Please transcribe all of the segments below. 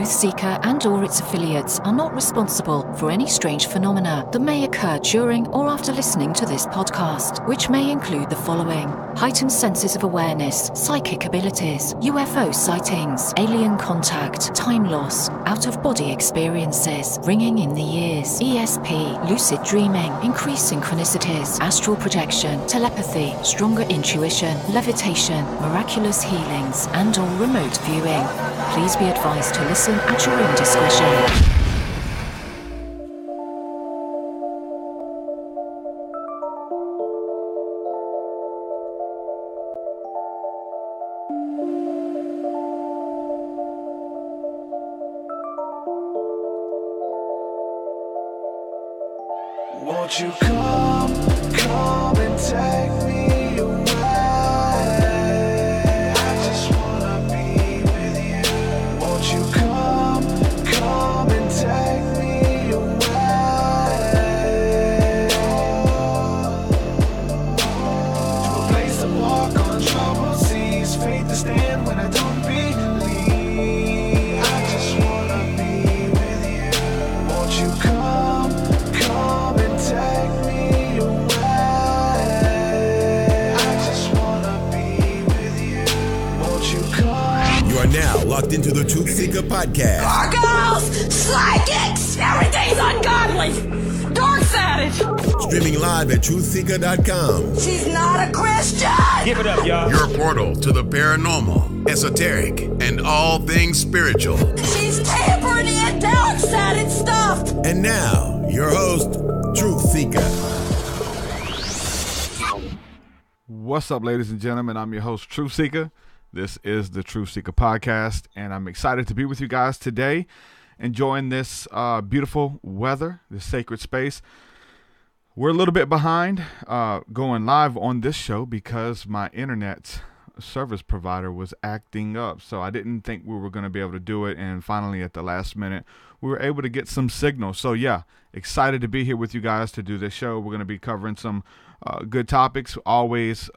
Truth Seeker and/or its affiliates are not responsible for any strange phenomena that may occur during or after listening to this podcast, which may include the following: heightened senses of awareness, psychic abilities, UFO sightings, alien contact, time loss, out-of-body experiences, ringing in the ears, ESP, lucid dreaming, increased synchronicities, astral projection, telepathy, stronger intuition, levitation, miraculous healings, and/or remote viewing. Please be advised to listen at your own discretion. Won't you come and take me away? I just wanna be with you. Won't you come and take me away? To a place to walk on troubled seas, faith to stand when I don't believe. I just wanna be with you. Won't you come and take me away. I just wanna be with you. Won't you come? You are now locked into the Truth Seeker podcast. Gargoyles! Psychics! Everything's ungodly! Dark savage! Streaming live at truthseeker.com. She's not a Christian! Give it up, y'all. Your portal to the paranormal, esoteric, and all things spiritual. She's tampering in dark-sided stuff! And now, your host, Truth Seeker. What's up, ladies and gentlemen? I'm your host, Truth Seeker. This is the Truth Seeker podcast, and I'm excited to be with you guys today, enjoying this beautiful weather, this sacred space. We're a little bit behind going live on this show because my internet service provider was acting up, so I didn't think we were going to be able to do it, and finally at the last minute we were able to get some signal. So yeah, excited to be here with you guys to do this show. We're going to be covering some good topics, always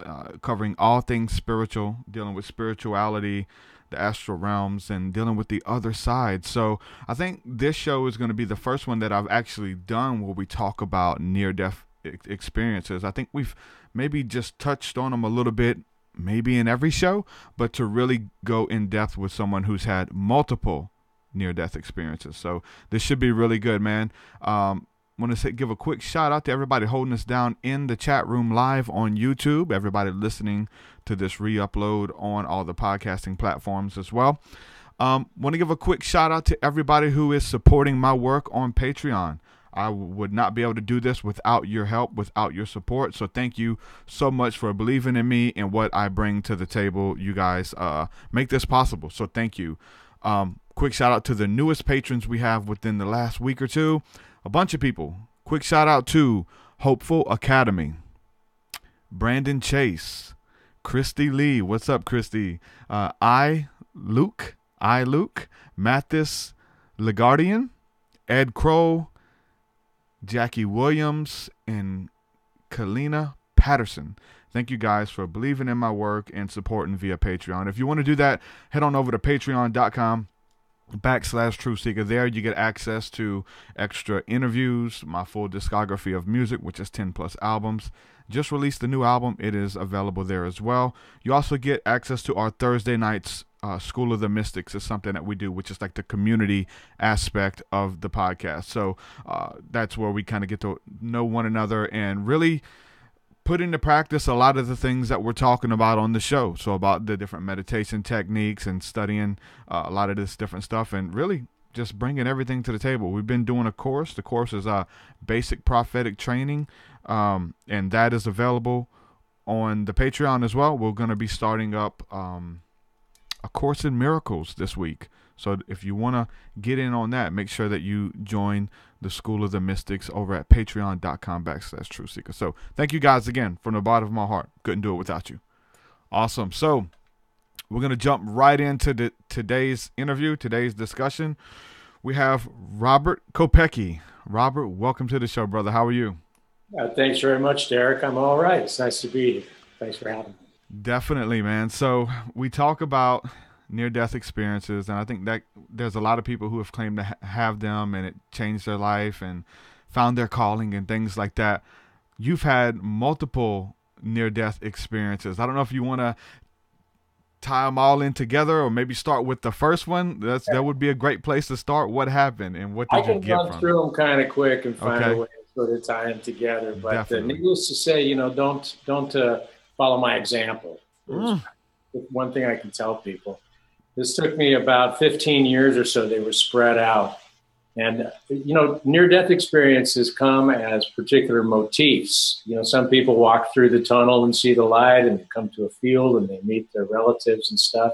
covering all things spiritual, dealing with spirituality, the astral realms, and dealing with the other side. So I think this show is going to be the first one that I've actually done where we talk about near-death experiences. I think we've maybe just touched on them a little bit, maybe in every show, but to really go in depth with someone who's had multiple near-death experiences. So this should be really good, man. Want to give a quick shout out to everybody holding us down in the chat room live on YouTube, everybody listening to this re-upload on all the podcasting platforms as well. Want to give a quick shout out to everybody who is supporting my work on Patreon. I would not be able to do this without your help, without your support. So thank you so much for believing in me and what I bring to the table. You guys make this possible. So thank you. Quick shout out to the newest patrons we have within the last week or two. A bunch of people. Quick shout out to Hopeful Academy, Brandon Chase, Christy Lee. What's up, Christy? Luke, Mathis Legardian, Ed Crow, Jackie Williams, and Kalina Patterson. Thank you guys for believing in my work and supporting via Patreon. If you want to do that, head on over to patreon.com/TruthSeeker. There you get access to extra interviews, my full discography of music, which is 10 plus albums. Just released the new album. It is available there as well. You also get access to our Thursday nights School of the Mystics is something that we do, which is like the community aspect of the podcast. So that's where we kind of get to know one another and really put into practice a lot of the things that we're talking about on the show. So about the different meditation techniques and studying a lot of this different stuff and really just bringing everything to the table. We've been doing a course. The course is Basic Prophetic Training, and that is available on the Patreon as well. We're going to be starting up a Course in Miracles this week. So if you want to get in on that, make sure that you join the School of the Mystics over at patreon.com/TruthSeeker. So thank you guys again from the bottom of my heart. Couldn't do it without you. Awesome. So we're going to jump right into today's interview, today's discussion. We have Robert Kopecky. Robert, welcome to the show, brother. How are you? Thanks very much, Derek. I'm all right. It's nice to be here. Thanks for having me. Definitely, man. So we talk about near-death experiences, and I think that there's a lot of people who have claimed to have them, and it changed their life and found their calling and things like that. You've had multiple near-death experiences. I don't know if you want to tie them all in together, or maybe start with the first one. That would be a great place to start. What happened, and what did you get from it? I can run through them kind of quick and find a way to sort of tie them together. But needless to say, don't follow my example. One thing I can tell people. This took me about 15 years or so. They were spread out. And, near-death experiences come as particular motifs. Some people walk through the tunnel and see the light, and they come to a field and they meet their relatives and stuff.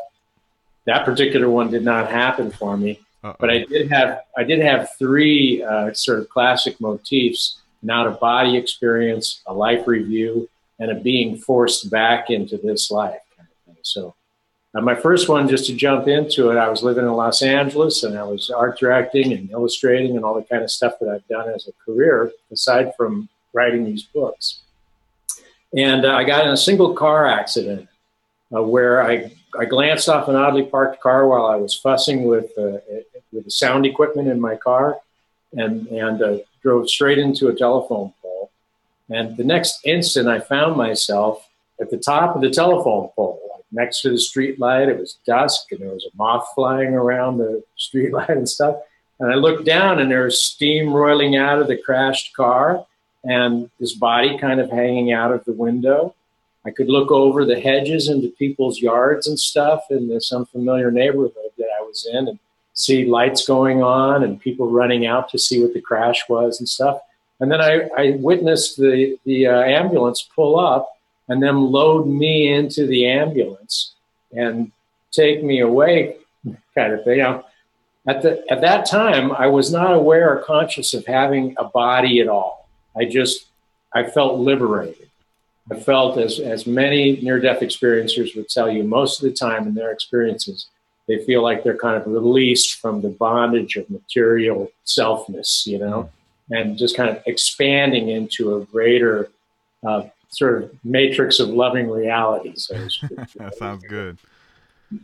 That particular one did not happen for me. But I did have three sort of classic motifs: an out-of-body experience, a life review, and a being forced back into this life kind of thing. So my first one, just to jump into it, I was living in Los Angeles, and I was art directing and illustrating and all the kind of stuff that I've done as a career, aside from writing these books. And I got in a single car accident where I glanced off an oddly parked car while I was fussing with the sound equipment in my car, and drove straight into a telephone pole. And the next instant, I found myself at the top of the telephone pole, like next to the street light. It was dusk, and there was a moth flying around the street light and stuff. And I looked down, and there was steam roiling out of the crashed car, and this body kind of hanging out of the window. I could look over the hedges into people's yards and stuff in this unfamiliar neighborhood that I was in, and see lights going on and people running out to see what the crash was and stuff. And then I witnessed the ambulance pull up and then load me into the ambulance and take me away, kind of thing. At that time, I was not aware or conscious of having a body at all. I felt liberated. I felt, as many near-death experiencers would tell you, most of the time in their experiences, they feel like they're kind of released from the bondage of material selfness, and just kind of expanding into a greater sort of matrix of loving reality, so to speak. That sounds good.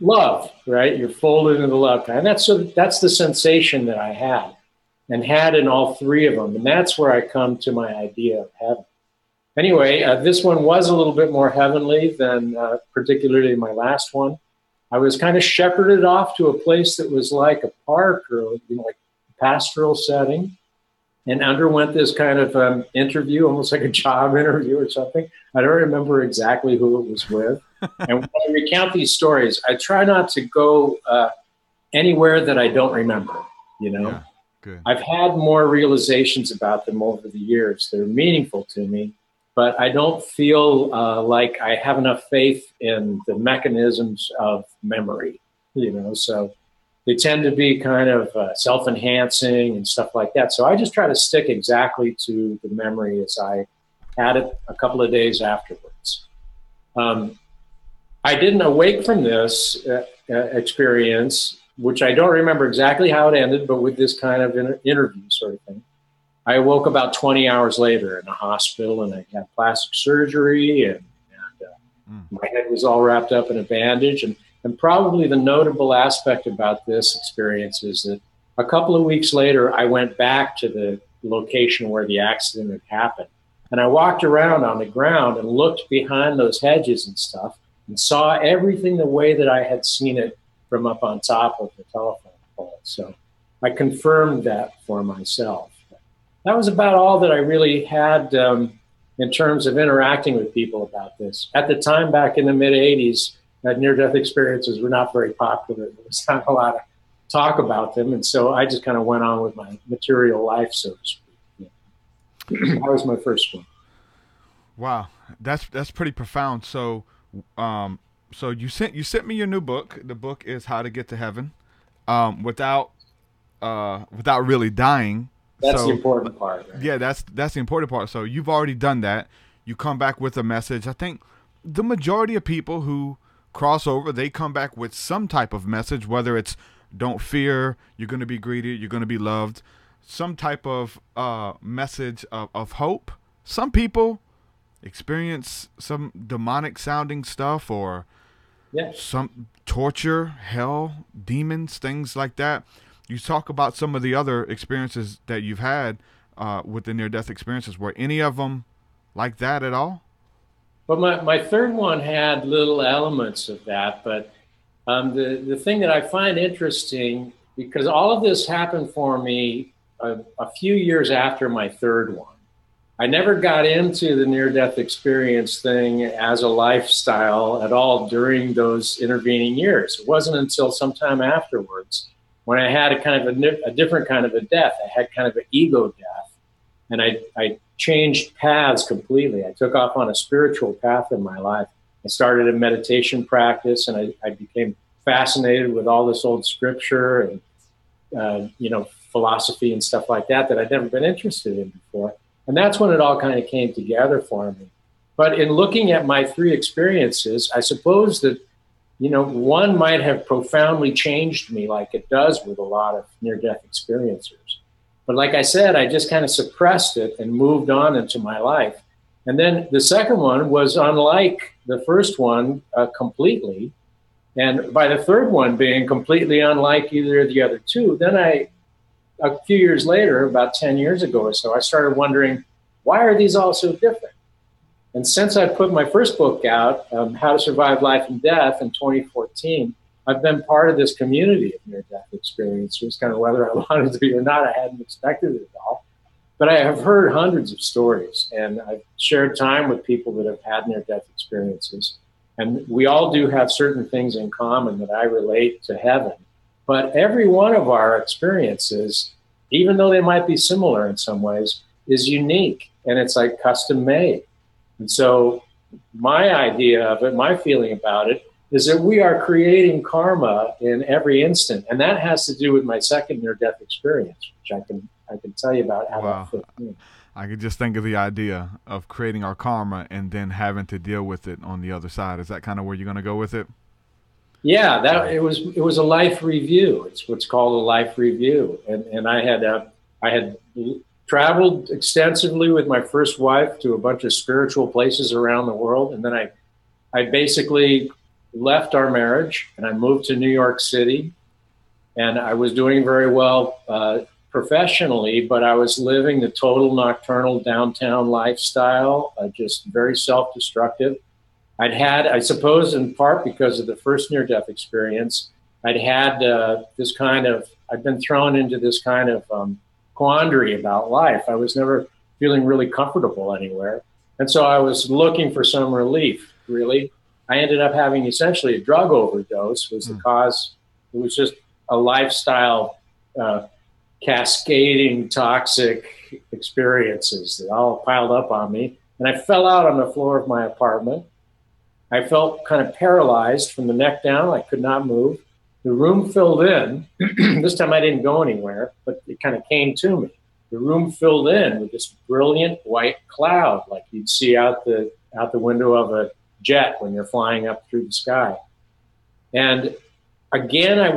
Love, right? You're folded into the love kind. And that's the sensation that I had in all three of them. And that's where I come to my idea of heaven. Anyway, this one was a little bit more heavenly than particularly my last one. I was kind of shepherded off to a place that was like a park or like a pastoral setting, and underwent this kind of interview, almost like a job interview or something. I don't remember exactly who it was with. And when I recount these stories, I try not to go anywhere that I don't remember, Yeah, good. I've had more realizations about them over the years. They're meaningful to me, but I don't feel like I have enough faith in the mechanisms of memory, so they tend to be kind of self-enhancing and stuff like that. So I just try to stick exactly to the memory as I had it a couple of days afterwards. I didn't awake from this experience, which I don't remember exactly how it ended, but with this kind of interview sort of thing. I awoke about 20 hours later in a hospital, and I had plastic surgery, and my head was all wrapped up in a bandage. And probably the notable aspect about this experience is that a couple of weeks later, I went back to the location where the accident had happened. And I walked around on the ground and looked behind those hedges and stuff and saw everything the way that I had seen it from up on top of the telephone pole. So I confirmed that for myself. That was about all that I really had in terms of interacting with people about this. At the time, back in the mid-'80s, near-death experiences were not very popular. There was not a lot of talk about them, and so I just kind of went on with my material life, so to speak. That was my first one. Wow, that's pretty profound. So, so you sent me your new book. The book is How to Get to Heaven, without really dying. That's the important part. Right? Yeah, that's the important part. So you've already done that. You come back with a message. I think the majority of people who cross over, they come back with some type of message, whether it's don't fear, you're going to be greeted, you're going to be loved, some type of message of hope. Some people experience some demonic sounding stuff, or Yeah. Some torture, hell, demons, things like that. You talk about some of the other experiences that you've had with the near-death experiences. Were any of them like that at all? Well, my third one had little elements of that, but the thing that I find interesting, because all of this happened for me a few years after my third one. I never got into the near-death experience thing as a lifestyle at all during those intervening years. It wasn't until sometime afterwards when I had a different kind of a death. I had kind of an ego death, and I changed paths completely. I took off on a spiritual path in my life. I started a meditation practice, and I became fascinated with all this old scripture and philosophy and stuff like that I'd never been interested in before. And that's when it all kind of came together for me. But in looking at my three experiences, I suppose that, one might have profoundly changed me like it does with a lot of near-death experiencers. But like I said, I just kind of suppressed it and moved on into my life. And then the second one was unlike the first one completely. And by the third one being completely unlike either of the other two, then a few years later, about 10 years ago or so, I started wondering, why are these all so different? And since I put my first book out, How to Survive Life and Death, in 2014, I've been part of this community of near-death experiencers, kind of whether I wanted to be or not. I hadn't expected it at all. But I have heard hundreds of stories, and I've shared time with people that have had near-death experiences. And we all do have certain things in common that I relate to heaven. But every one of our experiences, even though they might be similar in some ways, is unique, and it's like custom made. And so my idea of it, my feeling about it, is that we are creating karma in every instant. And that has to do with my second near-death experience, which I can tell you about how that fits in. I could just think of the idea of creating our karma and then having to deal with it on the other side. Is that kind of where you're going to go with it? Yeah, it was a life review. It's what's called a life review. And I had traveled extensively with my first wife to a bunch of spiritual places around the world. And then I basically left our marriage and I moved to New York City, and I was doing very well professionally, but I was living the total nocturnal downtown lifestyle, just very self-destructive. I suppose in part because of the first near-death experience, I'd been thrown into this kind of quandary about life. I was never feeling really comfortable anywhere. And so I was looking for some relief, really. I ended up having essentially a drug overdose was the cause. It was just a lifestyle cascading toxic experiences that all piled up on me. And I fell out on the floor of my apartment. I felt kind of paralyzed from the neck down. I could not move. The room filled in. This time I didn't go anywhere, but it kind of came to me. The room filled in with this brilliant white cloud, like you'd see out the window of a jet when you're flying up through the sky. And again, I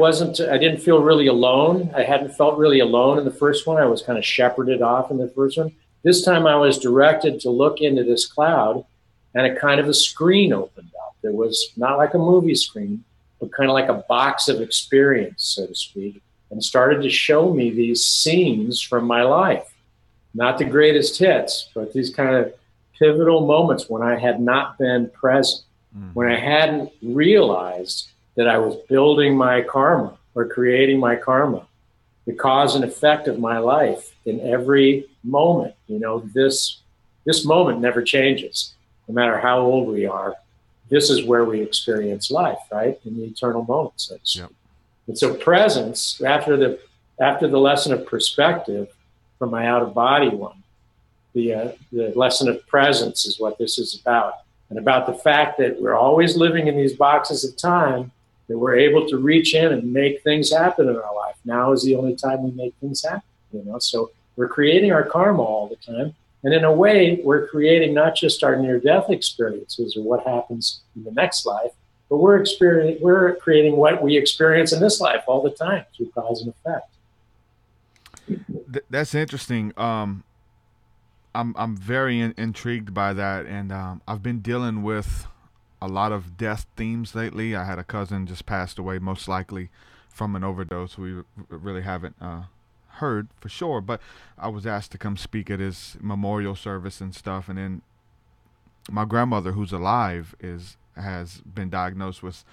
didn't feel really alone. I hadn't felt really alone in the first one. I was kind of shepherded off in the first one. This time I was directed to look into this cloud, and a kind of a screen opened up. It was not like a movie screen, but kind of like a box of experience, so to speak, and started to show me these scenes from my life. Not the greatest hits, but these kind of pivotal moments when I had not been present, when I hadn't realized that I was building my karma or creating my karma, the cause and effect of my life in every moment. This moment never changes. No matter how old we are, this is where we experience life, right? In the eternal moment, so to speak. Yep. And so presence, after the lesson of perspective from my out-of-body one, the lesson of presence is what this is about. And about the fact that we're always living in these boxes of time, that we're able to reach in and make things happen in our life. Now is the only time we make things happen, So we're creating our karma all the time. And in a way, we're creating not just our near-death experiences or what happens in the next life, but we're creating what we experience in this life all the time through cause and effect. That's interesting. I'm very intrigued by that, and I've been dealing with a lot of death themes lately. I had a cousin just passed away, most likely from an overdose. We really haven't heard for sure, but I was asked to come speak at his memorial service and stuff. And then my grandmother, who's alive, has been diagnosed with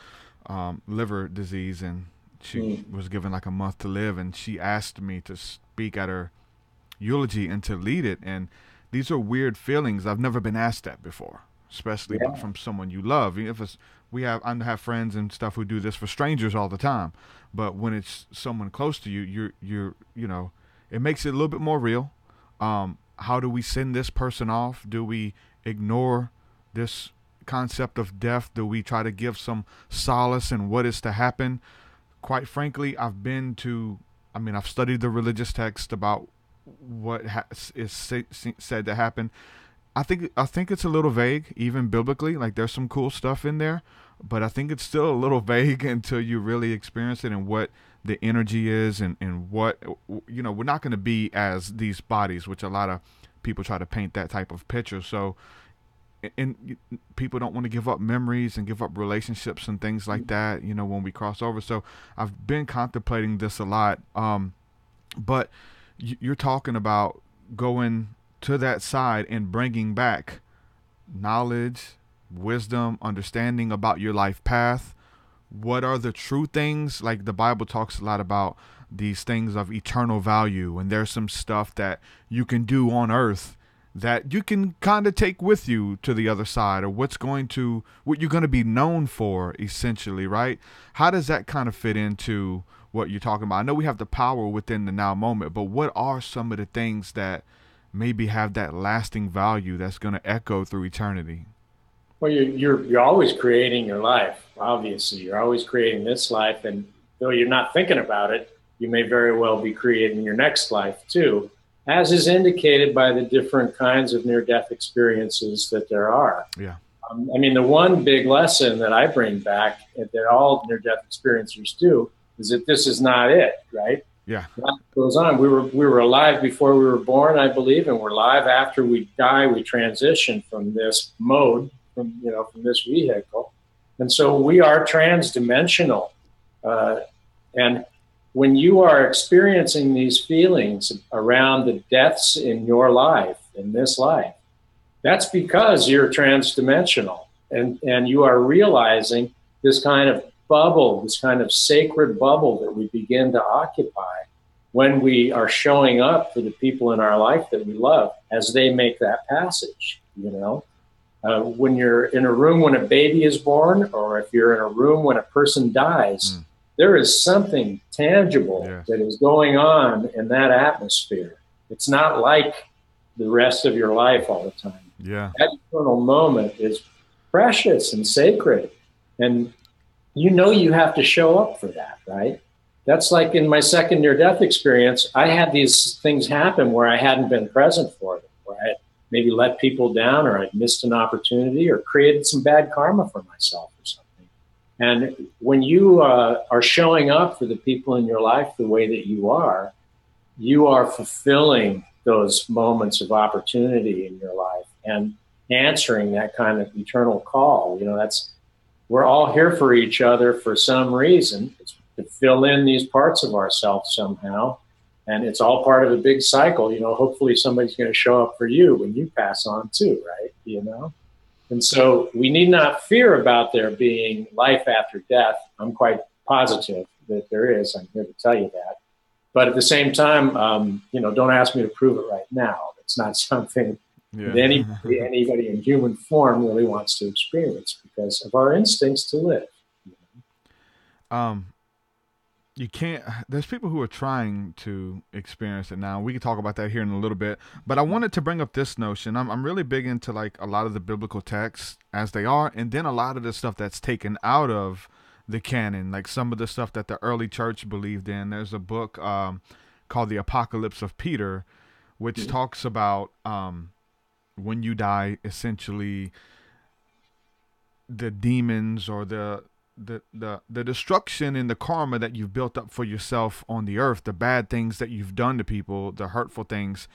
liver disease, and she was given like a month to live, and she asked me to speak at her eulogy and to lead it. And these are weird feelings. I've never been asked that before, especially from someone you love. I have friends and stuff who do this for strangers all the time, but when it's someone close to you, it makes it a little bit more real. How do we send this person off? Do we ignore this concept of death? Do we try to give some solace in what is to happen? Quite frankly, I've studied the religious text about what is said to happen. I think it's a little vague, even biblically. Like, there's some cool stuff in there, but I think it's still a little vague until you really experience it and what the energy is, and what, we're not going to be as these bodies, which a lot of people try to paint that type of picture. So, and people don't want to give up memories and give up relationships and things like that, when we cross over. So I've been contemplating this a lot. But you're talking about going to that side and bringing back knowledge, wisdom, understanding about your life path. What are the true things? Like, the Bible talks a lot about these things of eternal value, and there's some stuff that you can do on earth that you can kind of take with you to the other side, or what you're going to be known for, essentially, right? How does that kind of fit into what you're talking about? I know we have the power within the now moment, but what are some of the things that maybe have that lasting value that's going to echo through eternity? Well, you're always creating your life. Obviously, you're always creating this life, and though you're not thinking about it, you may very well be creating your next life too, as is indicated by the different kinds of near-death experiences that there are. Yeah. The one big lesson that I bring back, and that all near-death experiencers do, is that this is not it, right? Yeah. Life goes on. We were alive before we were born, I believe, and we're alive after we die. We transition from this mode, from this vehicle, and so we are transdimensional. And when you are experiencing these feelings around the deaths in your life, in this life, that's because you're transdimensional, and you are realizing this kind of bubble, this kind of sacred bubble that we begin to occupy when we are showing up for the people in our life that we love as they make that passage. When you're in a room when a baby is born, or if you're in a room when a person dies, there is something tangible that is going on in that atmosphere. It's not like the rest of your life all the time. Yeah. That eternal moment is precious and sacred. And you have to show up for that, right? That's like in my second near-death experience, I had these things happen where I hadn't been present for them, where I had maybe let people down, or I'd missed an opportunity, or created some bad karma for myself or something. And when you are showing up for the people in your life the way that you are fulfilling those moments of opportunity in your life and answering that kind of eternal call. We're all here for each other for some reason. It's to fill in these parts of ourselves somehow. And it's all part of a big cycle. Hopefully somebody's going to show up for you when you pass on too, right? And so we need not fear about there being life after death. I'm quite positive that there is. I'm here to tell you that. But at the same time, don't ask me to prove it right now. It's not something that anybody in human form really wants to experience because of our instincts to live. You can't, there's people who are trying to experience it now. We can talk about that here in a little bit, but I wanted to bring up this notion. I'm really big into like a lot of the biblical texts as they are, and then a lot of the stuff that's taken out of the canon, like some of the stuff that the early church believed in. There's a book called The Apocalypse of Peter, which talks about when you die, essentially the demons or the destruction and the karma that you've built up for yourself on the earth, the bad things that you've done to people, the hurtful things,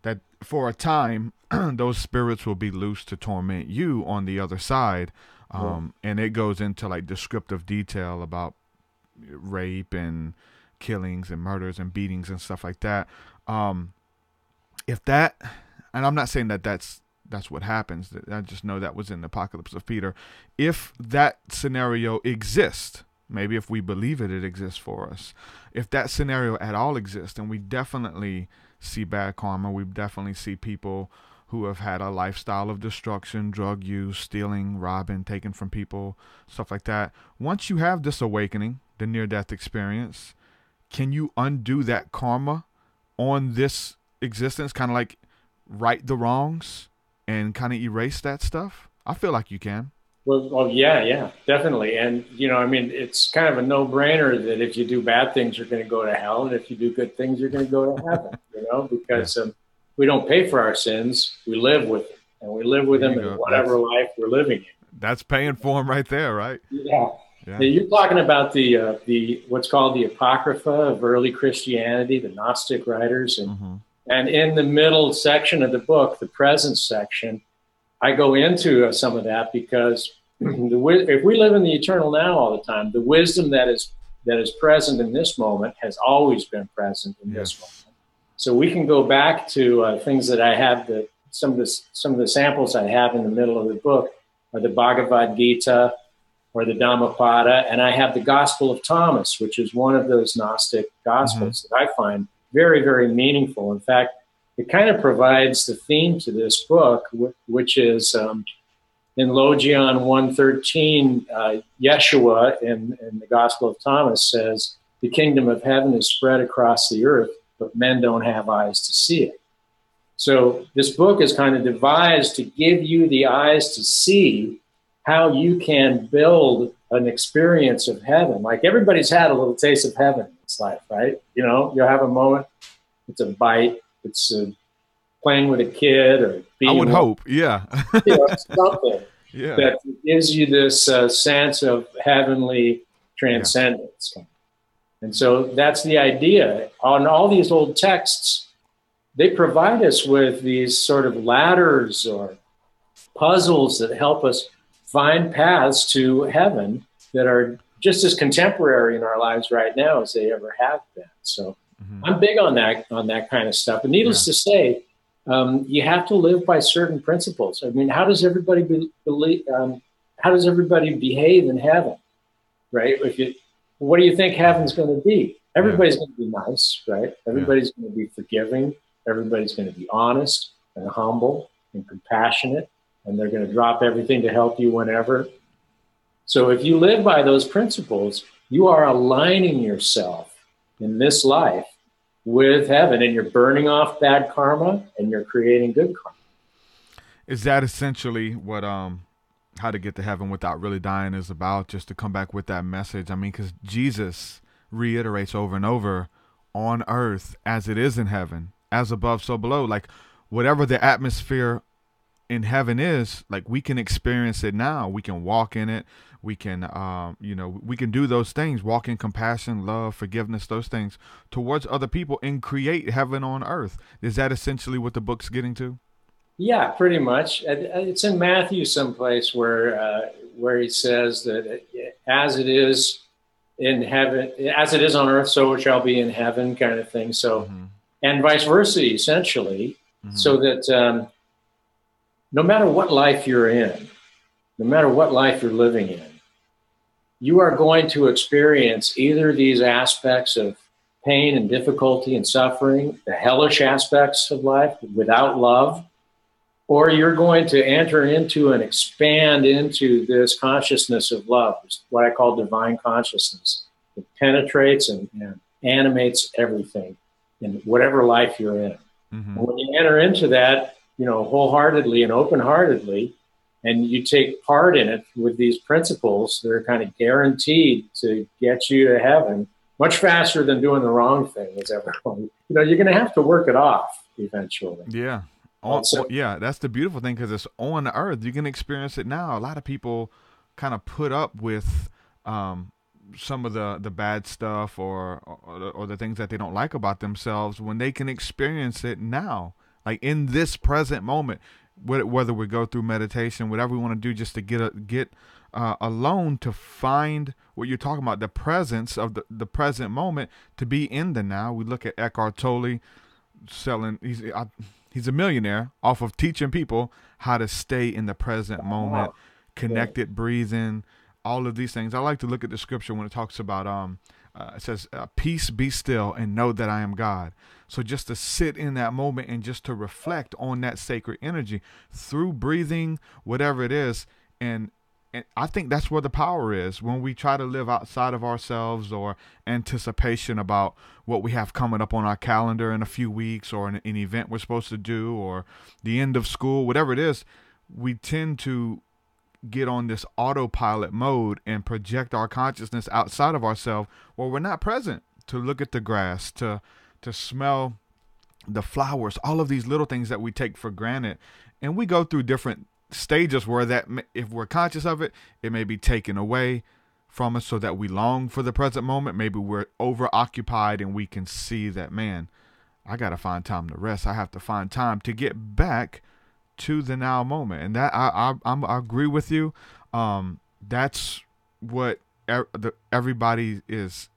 that for a time those spirits will be loose to torment you on the other side. And it goes into like descriptive detail about rape and killings and murders and beatings and stuff like that. If that, and I'm not saying that that's what happens. I just know that was in the Apocalypse of Peter. If that scenario exists, maybe if we believe it exists for us. If that scenario at all exists, and we definitely see bad karma, we definitely see people who have had a lifestyle of destruction, drug use, stealing, robbing, taking from people, stuff like that. Once you have this awakening, the near-death experience, can you undo that karma on this existence, kind of like right the wrongs and kind of erase that stuff? I feel like you can. Well, yeah, definitely. And, it's kind of a no-brainer that if you do bad things, you're going to go to hell. And if you do good things, you're going to go to heaven, because we don't pay for our sins. We live with them. And we live with them in whatever life we're living in. That's paying for them right there, right? Yeah. Now, you're talking about the what's called the Apocrypha of early Christianity, the Gnostic writers. And in the middle section of the book, the presence section, I go into some of that because if we live in the eternal now all the time, the wisdom that is present in this moment has always been present in this moment. So we can go back to things that I have, some of the samples I have in the middle of the book are the Bhagavad Gita or the Dhammapada, and I have the Gospel of Thomas, which is one of those Gnostic Gospels that I find very, very meaningful. In fact, it kind of provides the theme to this book, which is in Logion 113, Yeshua in the Gospel of Thomas says, the kingdom of heaven is spread across the earth, but men don't have eyes to see it. So this book is kind of devised to give you the eyes to see how you can build an experience of heaven. Like everybody's had a little taste of heaven in this life, right? You'll have a moment, it's a bite, it's playing with a kid or being. I would hope, yeah. Something that gives you this sense of heavenly transcendence. Yeah. And so that's the idea. On all these old texts, they provide us with these sort of ladders or puzzles that help us find paths to heaven that are just as contemporary in our lives right now as they ever have been. So I'm big on that kind of stuff. And needless to say, you have to live by certain principles. I mean, how does everybody behave in heaven, right? What do you think heaven's going to be? Everybody's going to be nice, right? Everybody's going to be forgiving. Everybody's going to be honest and humble and compassionate, and they're going to drop everything to help you whenever. So if you live by those principles, you are aligning yourself in this life with heaven, and you're burning off bad karma and you're creating good karma. Is that essentially what How to Get to Heaven Without Really Dying is about? Just to come back with that message. I mean, because Jesus reiterates over and over, on earth as it is in heaven, as above so below. Like whatever the atmosphere in heaven is, like we can experience it now. We can walk in it. We can, we can do those things, walk in compassion, love, forgiveness, those things towards other people and create heaven on earth. Is that essentially what the book's getting to? Yeah, pretty much. It's in Matthew someplace where he says that as it is in heaven, as it is on earth, so it shall be in heaven, kind of thing. So, and vice versa, essentially, so that no matter what life you're in, no matter what life you're living in, you are going to experience either these aspects of pain and difficulty and suffering, the hellish aspects of life without love, or you're going to enter into and expand into this consciousness of love, what I call divine consciousness. It penetrates and animates everything in whatever life you're in. And when you enter into that, wholeheartedly and open-heartedly, and you take part in it with these principles that are kind of guaranteed to get you to heaven much faster than doing the wrong thing is ever going. You're going to have to work it off eventually. Yeah. That's the beautiful thing, because it's on earth. You can experience it now. A lot of people kind of put up with some of the bad stuff or the things that they don't like about themselves when they can experience it now, like in this present moment. Whether we go through meditation, whatever we want to do, just to get alone to find what you're talking about, the presence of the present moment, to be in the now. We look at Eckhart Tolle selling, he's a millionaire off of teaching people how to stay in the present moment, connected breathing, all of these things. I like to look at the scripture when it talks about, it says, peace, be still and know that I am God. So just to sit in that moment and just to reflect on that sacred energy through breathing, whatever it is. And I think that's where the power is, when we try to live outside of ourselves or anticipation about what we have coming up on our calendar in a few weeks, or an event we're supposed to do, or the end of school, whatever it is. We tend to get on this autopilot mode and project our consciousness outside of ourselves, where we're not present to look at the grass, to smell the flowers, all of these little things that we take for granted. And we go through different stages where that, if we're conscious of it, it may be taken away from us so that we long for the present moment. Maybe we're overoccupied and we can see that, man, I got to find time to rest. I have to find time to get back to the now moment. And that I agree with you. That's what everybody is.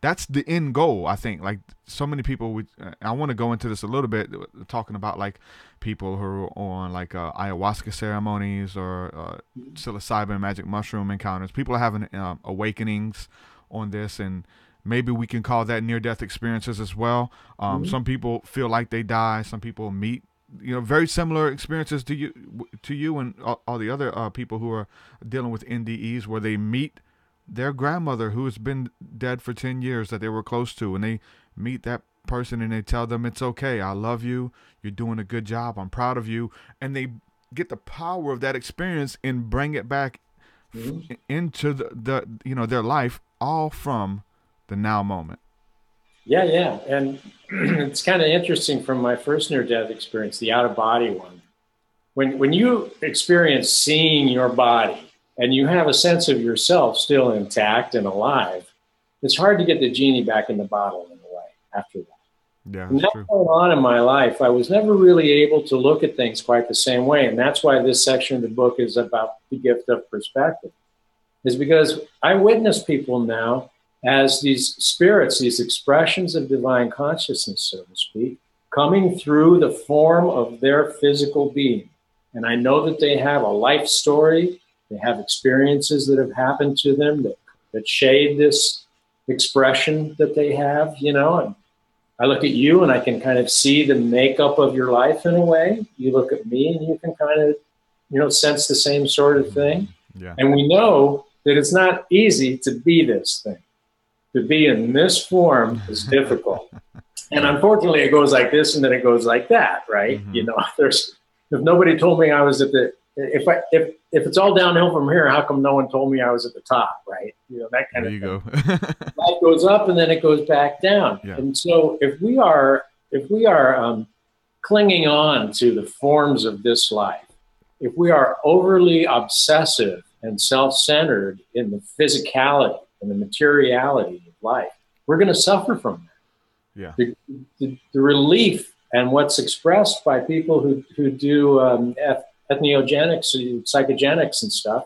That's the end goal, I think. Like, so many people, I want to go into this a little bit, talking about like people who are on like ayahuasca ceremonies or psilocybin magic mushroom encounters. People are having awakenings on this, and maybe we can call that near-death experiences as well. Some people feel like they die. Some people meet, very similar experiences to you and all the other people who are dealing with NDEs, where they meet their grandmother who has been dead for 10 years that they were close to, and they meet that person and they tell them, it's okay, I love you, you're doing a good job, I'm proud of you. And they get the power of that experience and bring it back into the their life, all from the now moment. Yeah. And it's kind of interesting from my first near-death experience, the out-of-body one. When you experience seeing your body and you have a sense of yourself still intact and alive, it's hard to get the genie back in the bottle in a way after that. Yeah, From that true. point on in my life, I was never really able to look at things quite the same way. And that's why this section of the book is about the gift of perspective, is because I witness people now as these spirits, these expressions of divine consciousness, so to speak, coming through the form of their physical being. And I know that they have a life story. They have experiences that have happened to them that shade this expression that they have, and I look at you and I can kind of see the makeup of your life in a way. You look at me and you can kind of, sense the same sort of thing. Yeah. And we know that it's not easy to be this thing. To be in this form is difficult. And unfortunately it goes like this and then it goes like that, right? If nobody told me I was at the, if it's all downhill from here, how come no one told me I was at the top, right? That kind of thing. There you go. Life goes up and then it goes back down. Yeah. And so if we are clinging on to the forms of this life, if we are overly obsessive and self-centered in the physicality and the materiality of life, we're going to suffer from that. Yeah. The relief and what's expressed by people who do ethnoeugenics, psychogenics and stuff,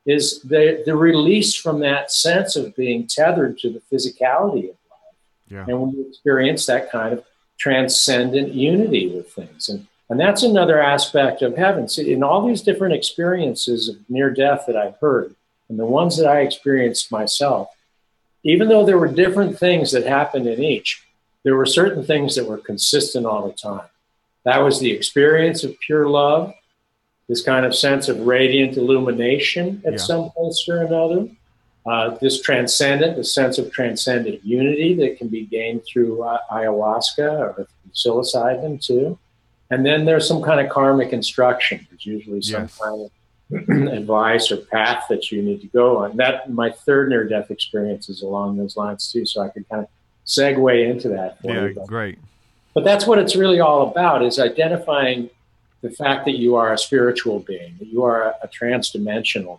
is the release from that sense of being tethered to the physicality of life. Yeah. And when you experience that kind of transcendent unity with things. And that's another aspect of heaven. See, in all these different experiences of near death that I've heard, and the ones that I experienced myself, even though there were different things that happened in each, there were certain things that were consistent all the time. That was the experience of pure love, this kind of sense of radiant illumination at some place or another, this sense of transcendent unity that can be gained through ayahuasca or psilocybin too. And then there's some kind of karmic instruction. There's usually some kind of advice or path that you need to go on. My third near-death experience is along those lines too, so I could kind of segue into that for you. Great. But that's what it's really all about, is identifying the fact that you are a spiritual being, that you are a transdimensional being,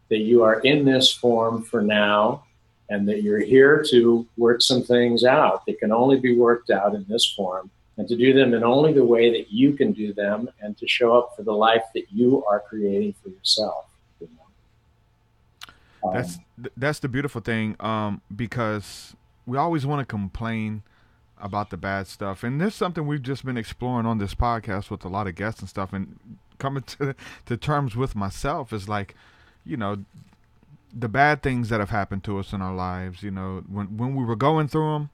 that you are in this form for now, and that you're here to work some things out that can only be worked out in this form, and to do them in only the way that you can do them, and to show up for the life that you are creating for yourself. That's the beautiful thing, because we always want to complain about the bad stuff, and there's something we've just been exploring on this podcast with a lot of guests and stuff, and coming to terms with myself is like, you know, the bad things that have happened to us in our lives. You know, when we were going through them,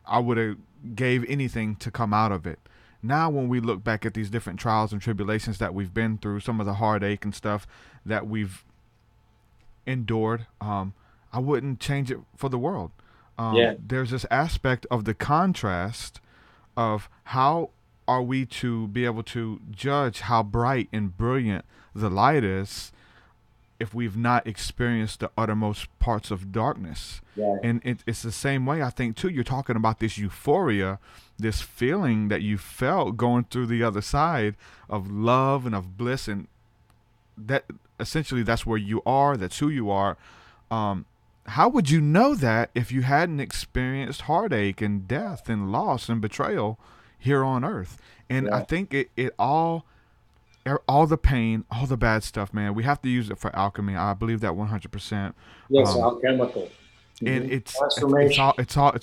I would have gave anything to come out of it. Now, when we look back at these different trials and tribulations that we've been through, some of the heartache and stuff that we've endured, I wouldn't change it for the world. There's this aspect of the contrast of how are we to be able to judge how bright and brilliant the light is if we've not experienced the uttermost parts of darkness. And it's the same way, I think, too. You're talking about this euphoria, this feeling that you felt going through the other side of love and of bliss, and that essentially that's where you are, that's who you are. How would you know that if you hadn't experienced heartache and death and loss and betrayal here on earth? And I think it all the pain, all the bad stuff, man, we have to use it for alchemy. I believe that 100%. Yes, alchemical. And it's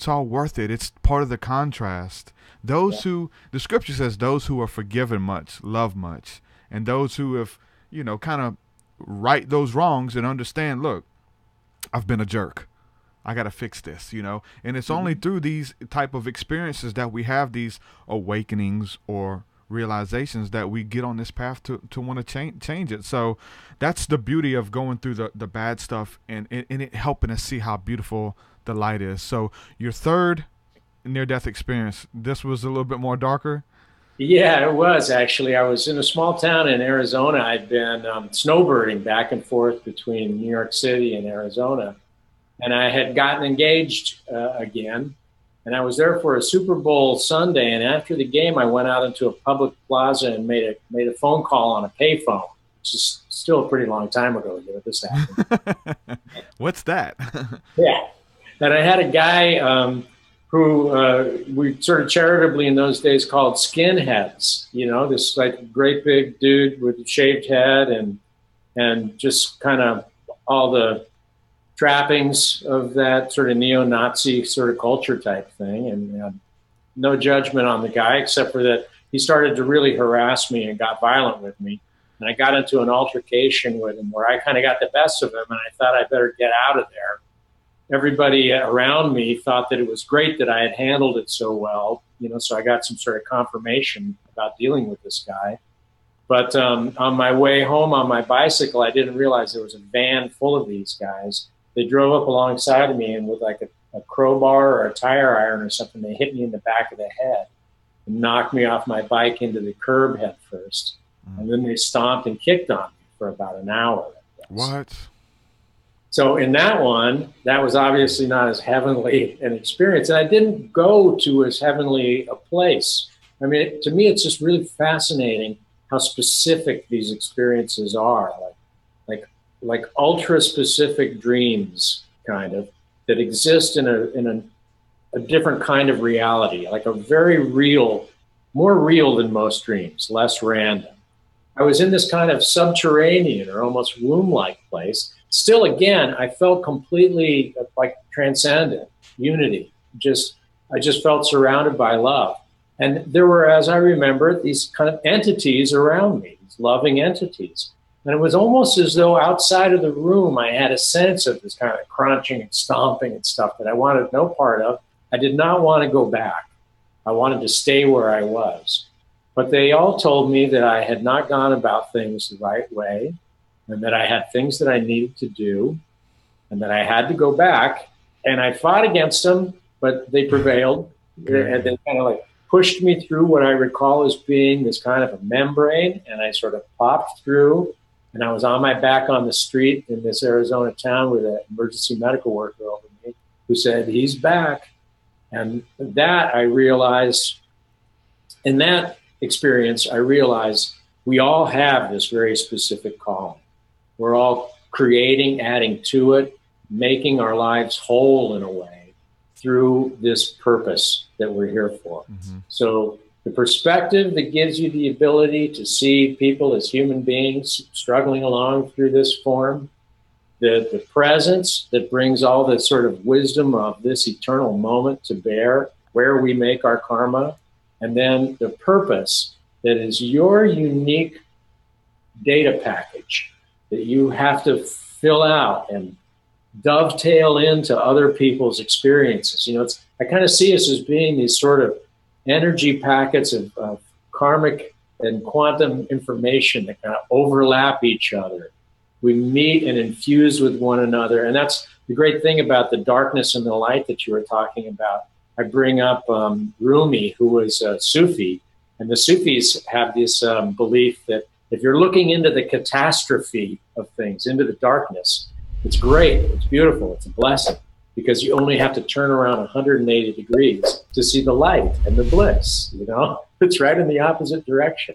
all worth it. It's part of the contrast. Those who, the scripture says, those who are forgiven much love much, and those who have, you know, kind of right those wrongs and understand, look, I've been a jerk, I got to fix this, you know. And it's only through these type of experiences that we have these awakenings or realizations that we get on this path to want to change it. So that's the beauty of going through the bad stuff and it helping us see how beautiful the light is. So your third near-death experience, this was a little bit more darker. Yeah, it was actually. I was in a small town in Arizona. I'd been snowbirding back and forth between New York City and Arizona, and I had gotten engaged again. And I was there for a Super Bowl Sunday, and after the game, I went out into a public plaza and made a phone call on a payphone, which is still a pretty long time ago that this happened. What's that? Yeah, and I had a guy who we sort of charitably in those days called skinheads. You know, this like great big dude with a shaved head and just kind of all the trappings of that sort of neo-Nazi sort of culture type thing, and no judgment on the guy except for that he started to really harass me and got violent with me, and I got into an altercation with him where I kind of got the best of him, and I thought I better get out of there. Everybody around me thought that it was great that I had handled it so well, you know, so I got some sort of confirmation about dealing with this guy. But on my way home on my bicycle, I didn't realize there was a van full of these guys. They drove up alongside of me, and with like a crowbar or a tire iron or something, they hit me in the back of the head and knocked me off my bike into the curb head first. And then they stomped and kicked on me for about an hour. What? So in that one, that was obviously not as heavenly an experience. And I didn't go to as heavenly a place. I mean, to me, it's just really fascinating how specific these experiences are. Like ultra specific dreams, kind of, that exist in a different kind of reality, like a very real, more real than most dreams, less random. I was in this kind of subterranean or almost womb-like place. Still, again, I felt completely like transcendent, unity. I just felt surrounded by love. And there were, as I remember, these kind of entities around me, these loving entities. And it was almost as though outside of the room, I had a sense of this kind of crunching and stomping and stuff that I wanted no part of. I did not want to go back. I wanted to stay where I was. But they all told me that I had not gone about things the right way, and that I had things that I needed to do, and that I had to go back. And I fought against them, but they prevailed. And they kind of like pushed me through what I recall as being this kind of a membrane, and I sort of popped through. And I was on my back on the street in this Arizona town with an emergency medical worker over me who said, "He's back." And that I realized, in that experience, I realized we all have this very specific calling. We're all creating, adding to it, making our lives whole in a way through this purpose that we're here for. Mm-hmm. So the perspective that gives you the ability to see people as human beings struggling along through this form, the presence that brings all the sort of wisdom of this eternal moment to bear, where we make our karma, and then the purpose that is your unique data package that you have to fill out and dovetail into other people's experiences. I kind of see us as being these sort of energy packets of karmic and quantum information that kind of overlap each other. We meet and infuse with one another. And that's the great thing about the darkness and the light that you were talking about. I bring up Rumi, who was a Sufi, and the Sufis have this belief that if you're looking into the catastrophe of things, into the darkness, it's great, it's beautiful, it's a blessing, because you only have to turn around 180 degrees to see the light and the bliss, It's right in the opposite direction.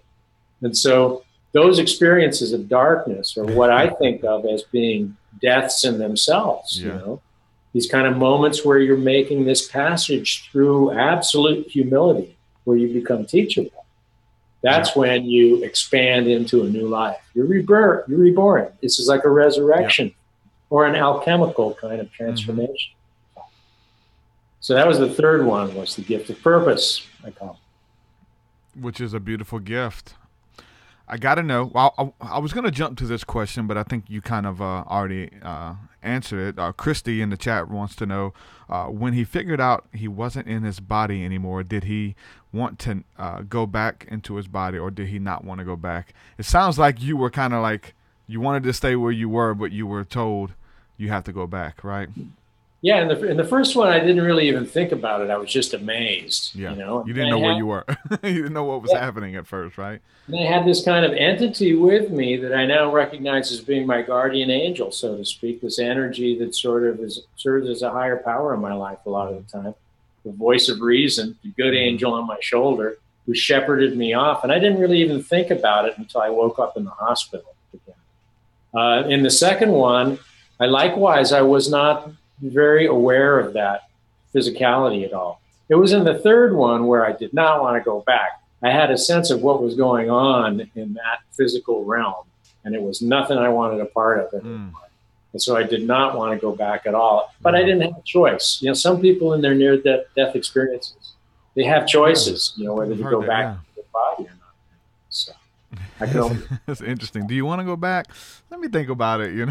And so those experiences of darkness are what I think of as being deaths in themselves, These kind of moments where you're making this passage through absolute humility, where you become teachable. That's when you expand into a new life. You're reborn. This is like a resurrection or an alchemical kind of transformation. So that was the third one, was the gift of purpose, I call it. Which is a beautiful gift. I got to know, well, I was going to jump to this question, but I think you kind of already answered it. Christy in the chat wants to know, when he figured out he wasn't in his body anymore, did he want to go back into his body, or did he not want to go back? It sounds like you were kind of like, you wanted to stay where you were, but you were told you have to go back, right? Yeah, in the first one, I didn't really even think about it. I was just amazed. Yeah, you didn't know where you were. You didn't know what was happening at first, right? And I had this kind of entity with me that I now recognize as being my guardian angel, so to speak. This energy that sort of serves as a higher power in my life a lot of the time. The voice of reason, the good angel on my shoulder, who shepherded me off. And I didn't really even think about it until I woke up in the hospital again. In the second one, I was not very aware of that physicality at all. It was in the third one where I did not want to go back. I had a sense of what was going on in that physical realm, and it was nothing I wanted a part of it. And so I did not want to go back at all. But I didn't have a choice. Some people in their near-death experiences, they have choices, whether to go back to the body or not. So I can only... That's interesting. Do you want to go back? Let me think about it.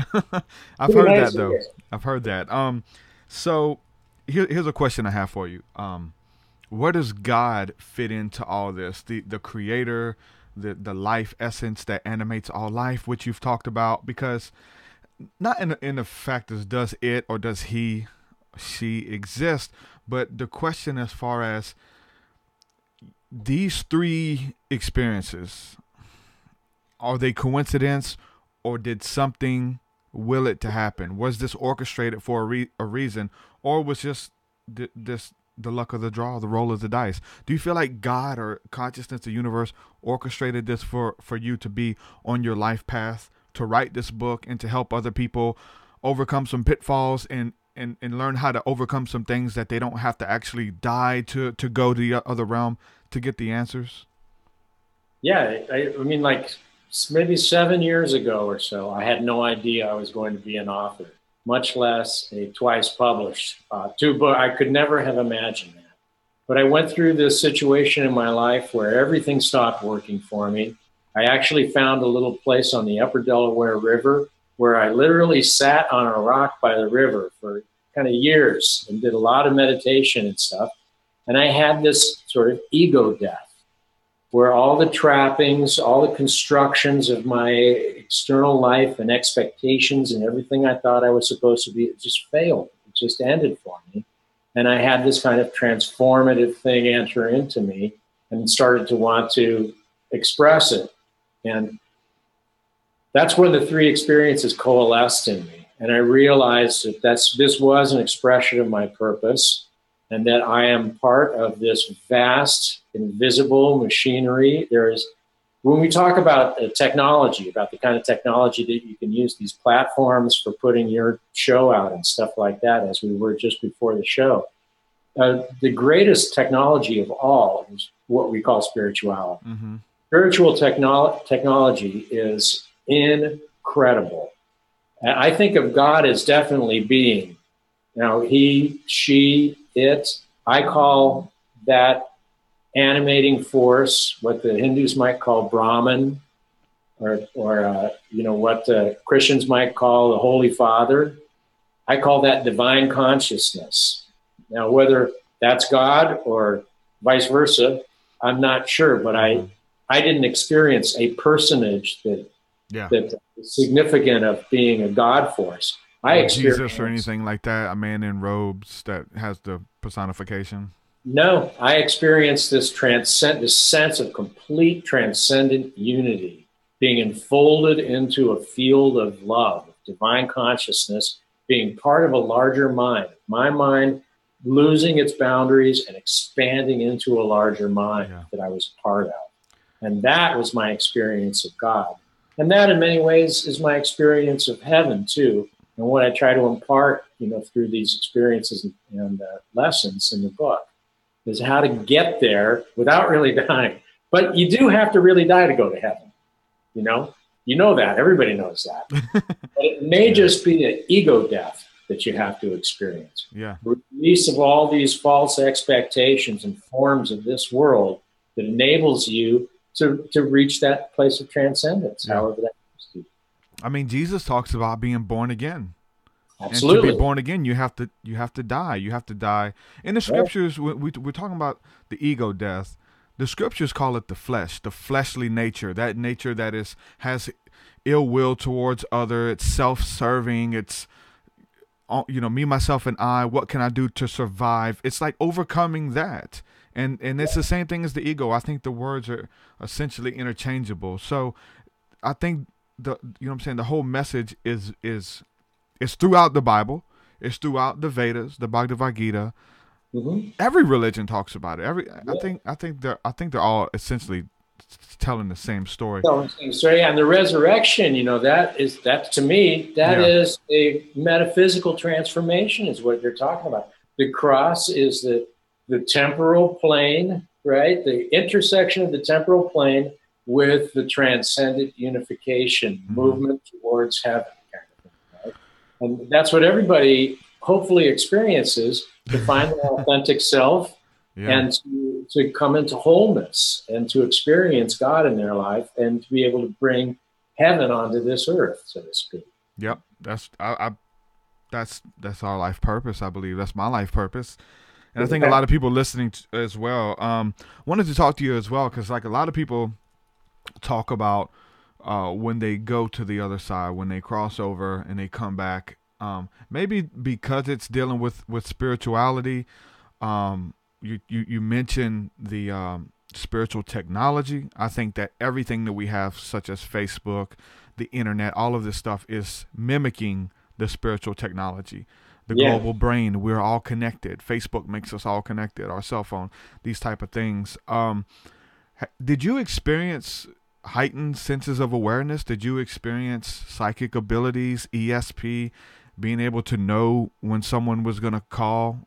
I've heard that though. I've heard that. So here's a question I have for you. Where does God fit into all this? The creator, the life essence that animates all life, which you've talked about, because not in the fact is, does it or does she exist, but the question as far as these three experiences, are they coincidence, or did something will it to happen? Was this orchestrated for a reason, or was just this the luck of the draw, the roll of the dice? Do you feel like God or consciousness, the universe, orchestrated this for you to be on your life path, to write this book and to help other people overcome some pitfalls and learn how to overcome some things that they don't have to actually die to go to the other realm to get the answers? Yeah, I mean, like maybe 7 years ago or so, I had no idea I was going to be an author, much less a twice published two-book. I could never have imagined that. But I went through this situation in my life where everything stopped working for me. I actually found a little place on the upper Delaware River where I literally sat on a rock by the river for kind of years and did a lot of meditation and stuff. And I had this sort of ego death, where all the trappings, all the constructions of my external life and expectations and everything I thought I was supposed to be, it just failed. It just ended for me. And I had this kind of transformative thing enter into me and started to want to express it. And that's when the three experiences coalesced in me. And I realized that this was an expression of my purpose, and that I am part of this vast, invisible machinery. When we talk about technology, about the kind of technology that you can use, these platforms for putting your show out and stuff like that, as we were just before the show, the greatest technology of all is what we call spirituality. Mm-hmm. Spiritual technology is incredible. And I think of God as definitely being. Now, he, she, it, I call that animating force what the Hindus might call Brahman, or what the Christians might call the Holy Father. I call that divine consciousness. Now, whether that's God or vice versa, I'm not sure, but I didn't experience a personage that is significant of being a God force. I experienced Jesus or anything like that, a man in robes that has the personification. No, I experienced this sense of complete transcendent unity, being enfolded into a field of love, divine consciousness, being part of a larger mind. My mind losing its boundaries and expanding into a larger mind that I was a part of. And that was my experience of God. And that in many ways is my experience of heaven too. And what I try to impart, through these experiences and lessons in the book is how to get there without really dying. But you do have to really die to go to heaven. You know that. Everybody knows that. But it may just be an ego death that you have to experience. Yeah. Release of all these false expectations and forms of this world that enables you to reach that place of transcendence, however that is to be. I mean, Jesus talks about being born again. Absolutely. And to be born again, you have to die. You have to die. In the scriptures, we're talking about the ego death. The scriptures call it the flesh, the fleshly nature, that nature that has ill will towards other. It's self-serving. It's me, myself, and I. What can I do to survive? It's like overcoming that. And it's the same thing as the ego. I think the words are essentially interchangeable. So I think the whole message is throughout the Bible. It's throughout the Vedas, the Bhagavad Gita. Every religion talks about it. I think they're all essentially telling the same story. And the resurrection, that to me, is a metaphysical transformation, is what you're talking about. The cross is the temporal plane, right? The intersection of the temporal plane with the transcendent unification movement towards heaven, kind of thing, right? And that's what everybody hopefully experiences, to find their authentic self and to come into wholeness and to experience God in their life and to be able to bring heaven onto this earth, so to speak. Yep, that's our life purpose. I believe that's my life purpose. And I think a lot of people listening as well wanted to talk to you as well, because like a lot of people talk about when they go to the other side, when they cross over and they come back, maybe because it's dealing with spirituality. You mentioned the spiritual technology. I think that everything that we have, such as Facebook, the internet, all of this stuff is mimicking the spiritual technology. The global brain, we're all connected. Facebook makes us all connected, our cell phone, these type of things. Did you experience heightened senses of awareness? Did you experience psychic abilities, ESP, being able to know when someone was going to call,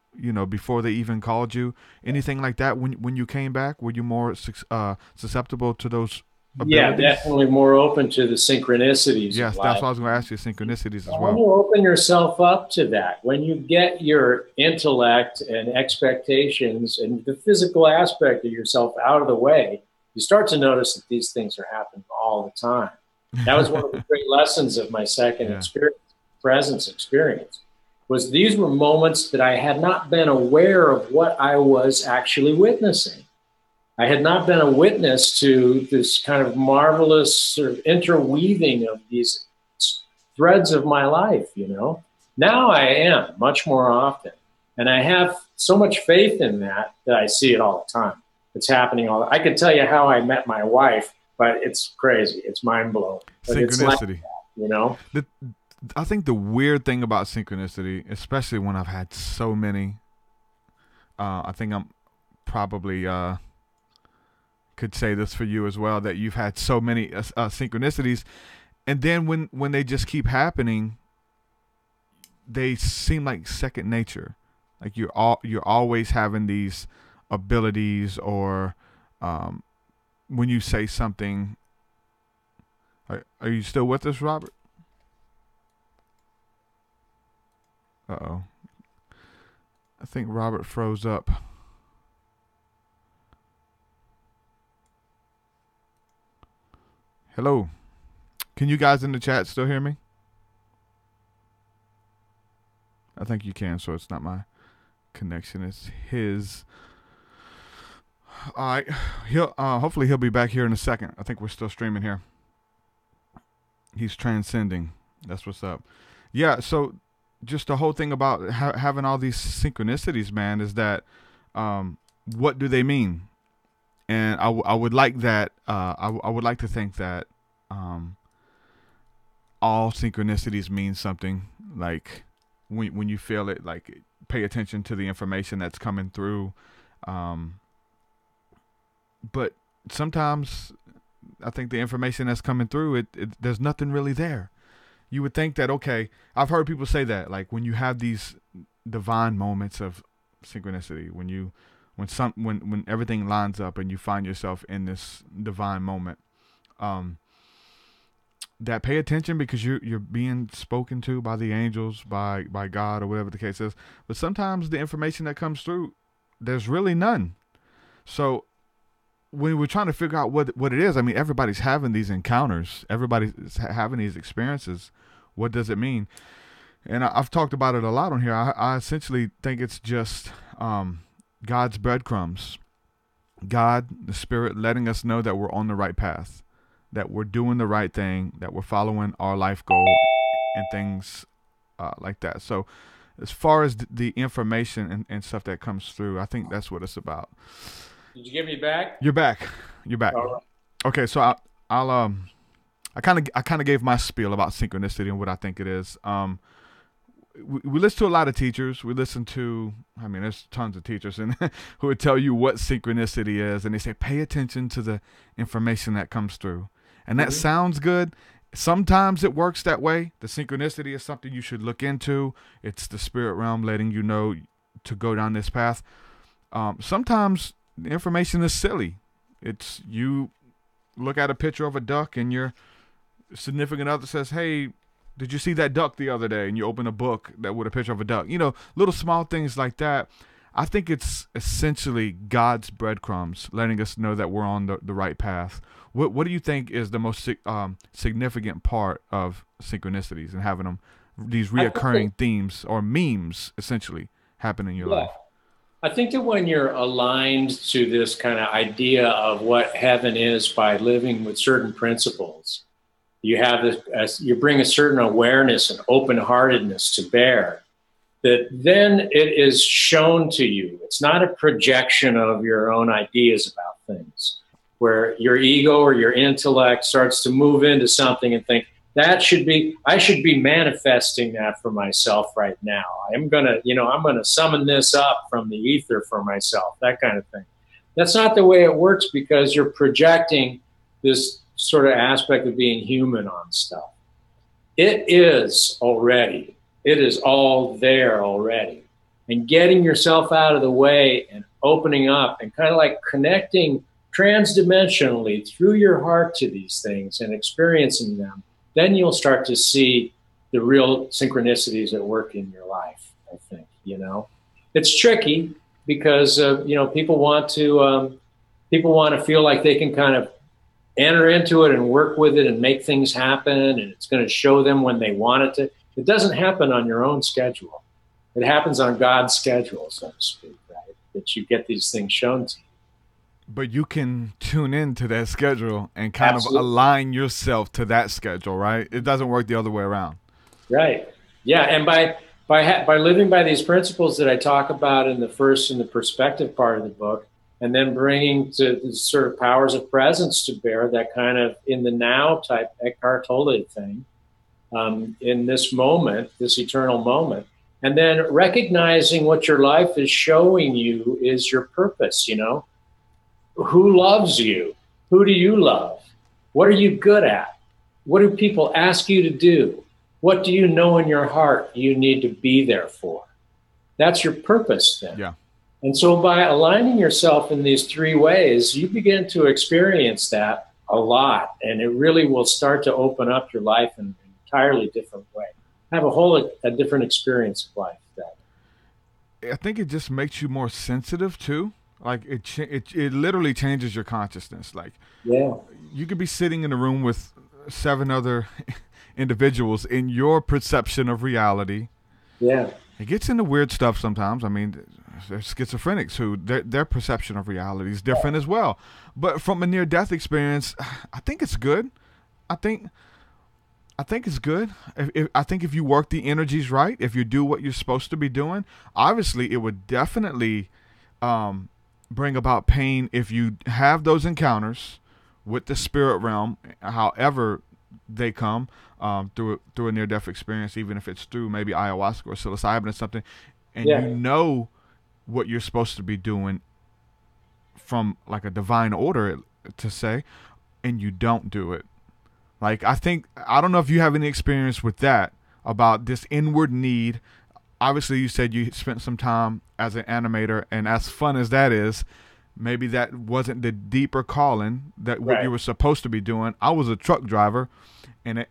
before they even called you? Anything like that when you came back? Were you more susceptible to those abilities? Yeah, definitely more open to the synchronicities. Yes, that's what I was going to ask you, synchronicities as well. When you open yourself up to that, when you get your intellect and expectations and the physical aspect of yourself out of the way, you start to notice that these things are happening all the time. That was one of the great lessons of my second experience, presence experience, was these were moments that I had not been aware of what I was actually witnessing. I had not been a witness to this kind of marvelous sort of interweaving of these threads of my life, Now I am much more often. And I have so much faith in that I see it all the time. It's happening I could tell you how I met my wife, but it's crazy. It's mind-blowing. Synchronicity. It's like, I think the weird thing about synchronicity, especially when I've had so many, I think I'm probably could say this for you as well, that you've had so many synchronicities, and then when they just keep happening, they seem like second nature. Like you're always having these abilities, or when you say something. Are you still with us, Robert? Uh-oh. I think Robert froze up. Hello. Can you guys in the chat still hear me? I think you can, so it's not my connection. It's his. All right. Hopefully he'll be back here in a second. I think we're still streaming here. He's transcending. That's what's up. Yeah, so just the whole thing about having all these synchronicities, man, is that what do they mean? And I would like that. I would like to think that all synchronicities mean something. Like when you feel it, like pay attention to the information that's coming through. But sometimes I think the information that's coming through, there's nothing really there. You would think that, okay, I've heard people say that, like when you have these divine moments of synchronicity, when everything lines up and you find yourself in this divine moment, that pay attention, because you're being spoken to by the angels, by God, or whatever the case is. But sometimes the information that comes through, there's really none. So when we're trying to figure out what it is, I mean, everybody's having these encounters, everybody's having these experiences. What does it mean? And I've talked about it a lot on here. I essentially think it's just God's breadcrumbs. God, the Spirit, letting us know that we're on the right path, that we're doing the right thing, that we're following our life goal, and things like that. So as far as the information and stuff that comes through, I think that's what it's about. Did you get me back? You're back. All right. Okay, so I kind of gave my spiel about synchronicity and what I think it is. We listen to a lot of teachers. We listen to, I mean, there's tons of teachers and who would tell you what synchronicity is, and they say pay attention to the information that comes through, and that sounds good. Sometimes it works that way. The synchronicity is something you should look into. It's the spirit realm letting you know to go down this path. Sometimes the information is silly. It's you look at a picture of a duck and your significant other says, hey, did you see that duck the other day? And you open a book that with a picture of a duck. You know, little small things like that. I think it's essentially God's breadcrumbs letting us know that we're on the right path. What do you think is the most significant part of synchronicities and having them, these reoccurring themes or memes essentially happen in your life? I think that when you're aligned to this kind of idea of what heaven is by living with certain principles, you have this, you bring a certain awareness and open-heartedness to bear, that then it is shown to you. It's not a projection of your own ideas about things, where your ego or your intellect starts to move into something and think, I should be manifesting that for myself right now. I'm going to summon this up from the ether for myself, that kind of thing. That's not the way it works, because you're projecting this sort of aspect of being human on stuff. It is already. It is all there already. And getting yourself out of the way and opening up and kind of like connecting transdimensionally through your heart to these things and experiencing them, then you'll start to see the real synchronicities at work in your life, I think, It's tricky because, people want to feel like they can kind of enter into it and work with it and make things happen, and it's going to show them when they want it to. It doesn't happen on your own schedule. It happens on God's schedule, so to speak, right? That you get these things shown to you. But you can tune into that schedule and kind of align yourself to that schedule, right? It doesn't work the other way around. Right. Yeah, and by living by these principles that I talk about in the perspective part of the book, and then bringing to the sort of powers of presence to bear, that kind of in the now type Eckhart Tolle thing, in this moment, this eternal moment, and then recognizing what your life is showing you is your purpose, Who loves you? Who do you love? What are you good at? What do people ask you to do? What do you know in your heart you need to be there for? That's your purpose then. Yeah. And so by aligning yourself in these three ways, you begin to experience that a lot, and it really will start to open up your life in an entirely different way. have a different experience of life. I think it just makes you more sensitive too. Like it literally changes your consciousness. Like, yeah, you could be sitting in a room with 7 other individuals, in your perception of reality. Yeah, it gets into weird stuff sometimes. I mean, there's schizophrenics who their perception of reality is different as well. But from a near-death experience, I think it's good. I think it's good. I think if you work the energies right, if you do what you're supposed to be doing, obviously it would definitely bring about pain if you have those encounters with the spirit realm, however they come, through a near-death experience, even if it's through maybe ayahuasca or psilocybin or something, and you know what you're supposed to be doing from like a divine order, to say, and you don't do it. Like, I don't know if you have any experience with that, about this inward need. Obviously, you said you spent some time as an animator, and as fun as that is, maybe that wasn't the deeper calling that what you were supposed to be doing. I was a truck driver, and it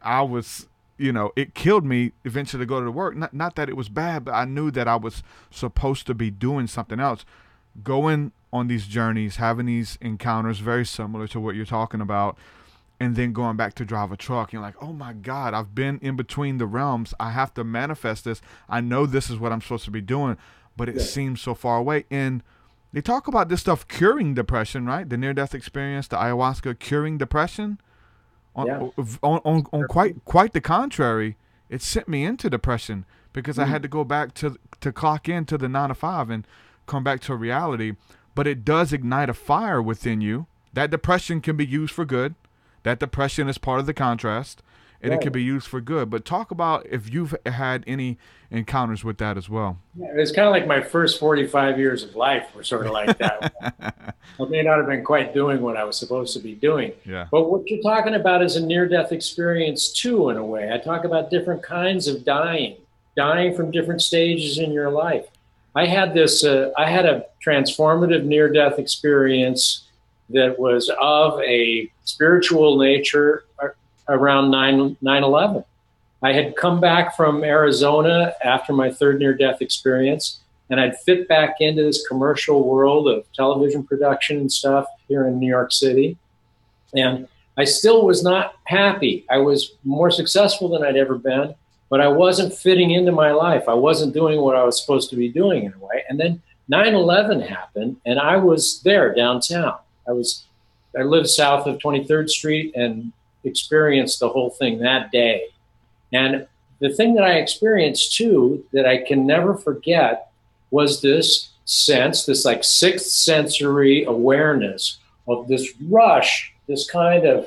killed me eventually to go to work. Not that it was bad, but I knew that I was supposed to be doing something else. Going on these journeys, having these encounters very similar to what you're talking about, and then going back to drive a truck, you're like, oh my God, I've been in between the realms. I have to manifest this. I know this is what I'm supposed to be doing, but it seems so far away. And they talk about this stuff curing depression, right? The near-death experience, the ayahuasca curing depression. On quite the contrary, it sent me into depression, because I had to go back to clock in to the 9 to 5 and come back to reality. But it does ignite a fire within you. That depression can be used for good. That depression is part of the contrast, and it can be used for good. But talk about if you've had any encounters with that as well. Yeah, it's kind of like my first 45 years of life were sort of like that. I may not have been quite doing what I was supposed to be doing. Yeah. But what you're talking about is a near-death experience too, in a way. I talk about different kinds of dying from different stages in your life. I had a transformative near-death experience that was of a spiritual nature around 9/11. I had come back from Arizona after my third near-death experience, and I'd fit back into this commercial world of television production and stuff here in New York City. And I still was not happy. I was more successful than I'd ever been, but I wasn't fitting into my life. I wasn't doing what I was supposed to be doing in a way. And then 9/11 happened, and I was there downtown. I lived south of 23rd Street and experienced the whole thing that day. And the thing that I experienced too, that I can never forget, was this sense, this like sixth sensory awareness of this rush, this kind of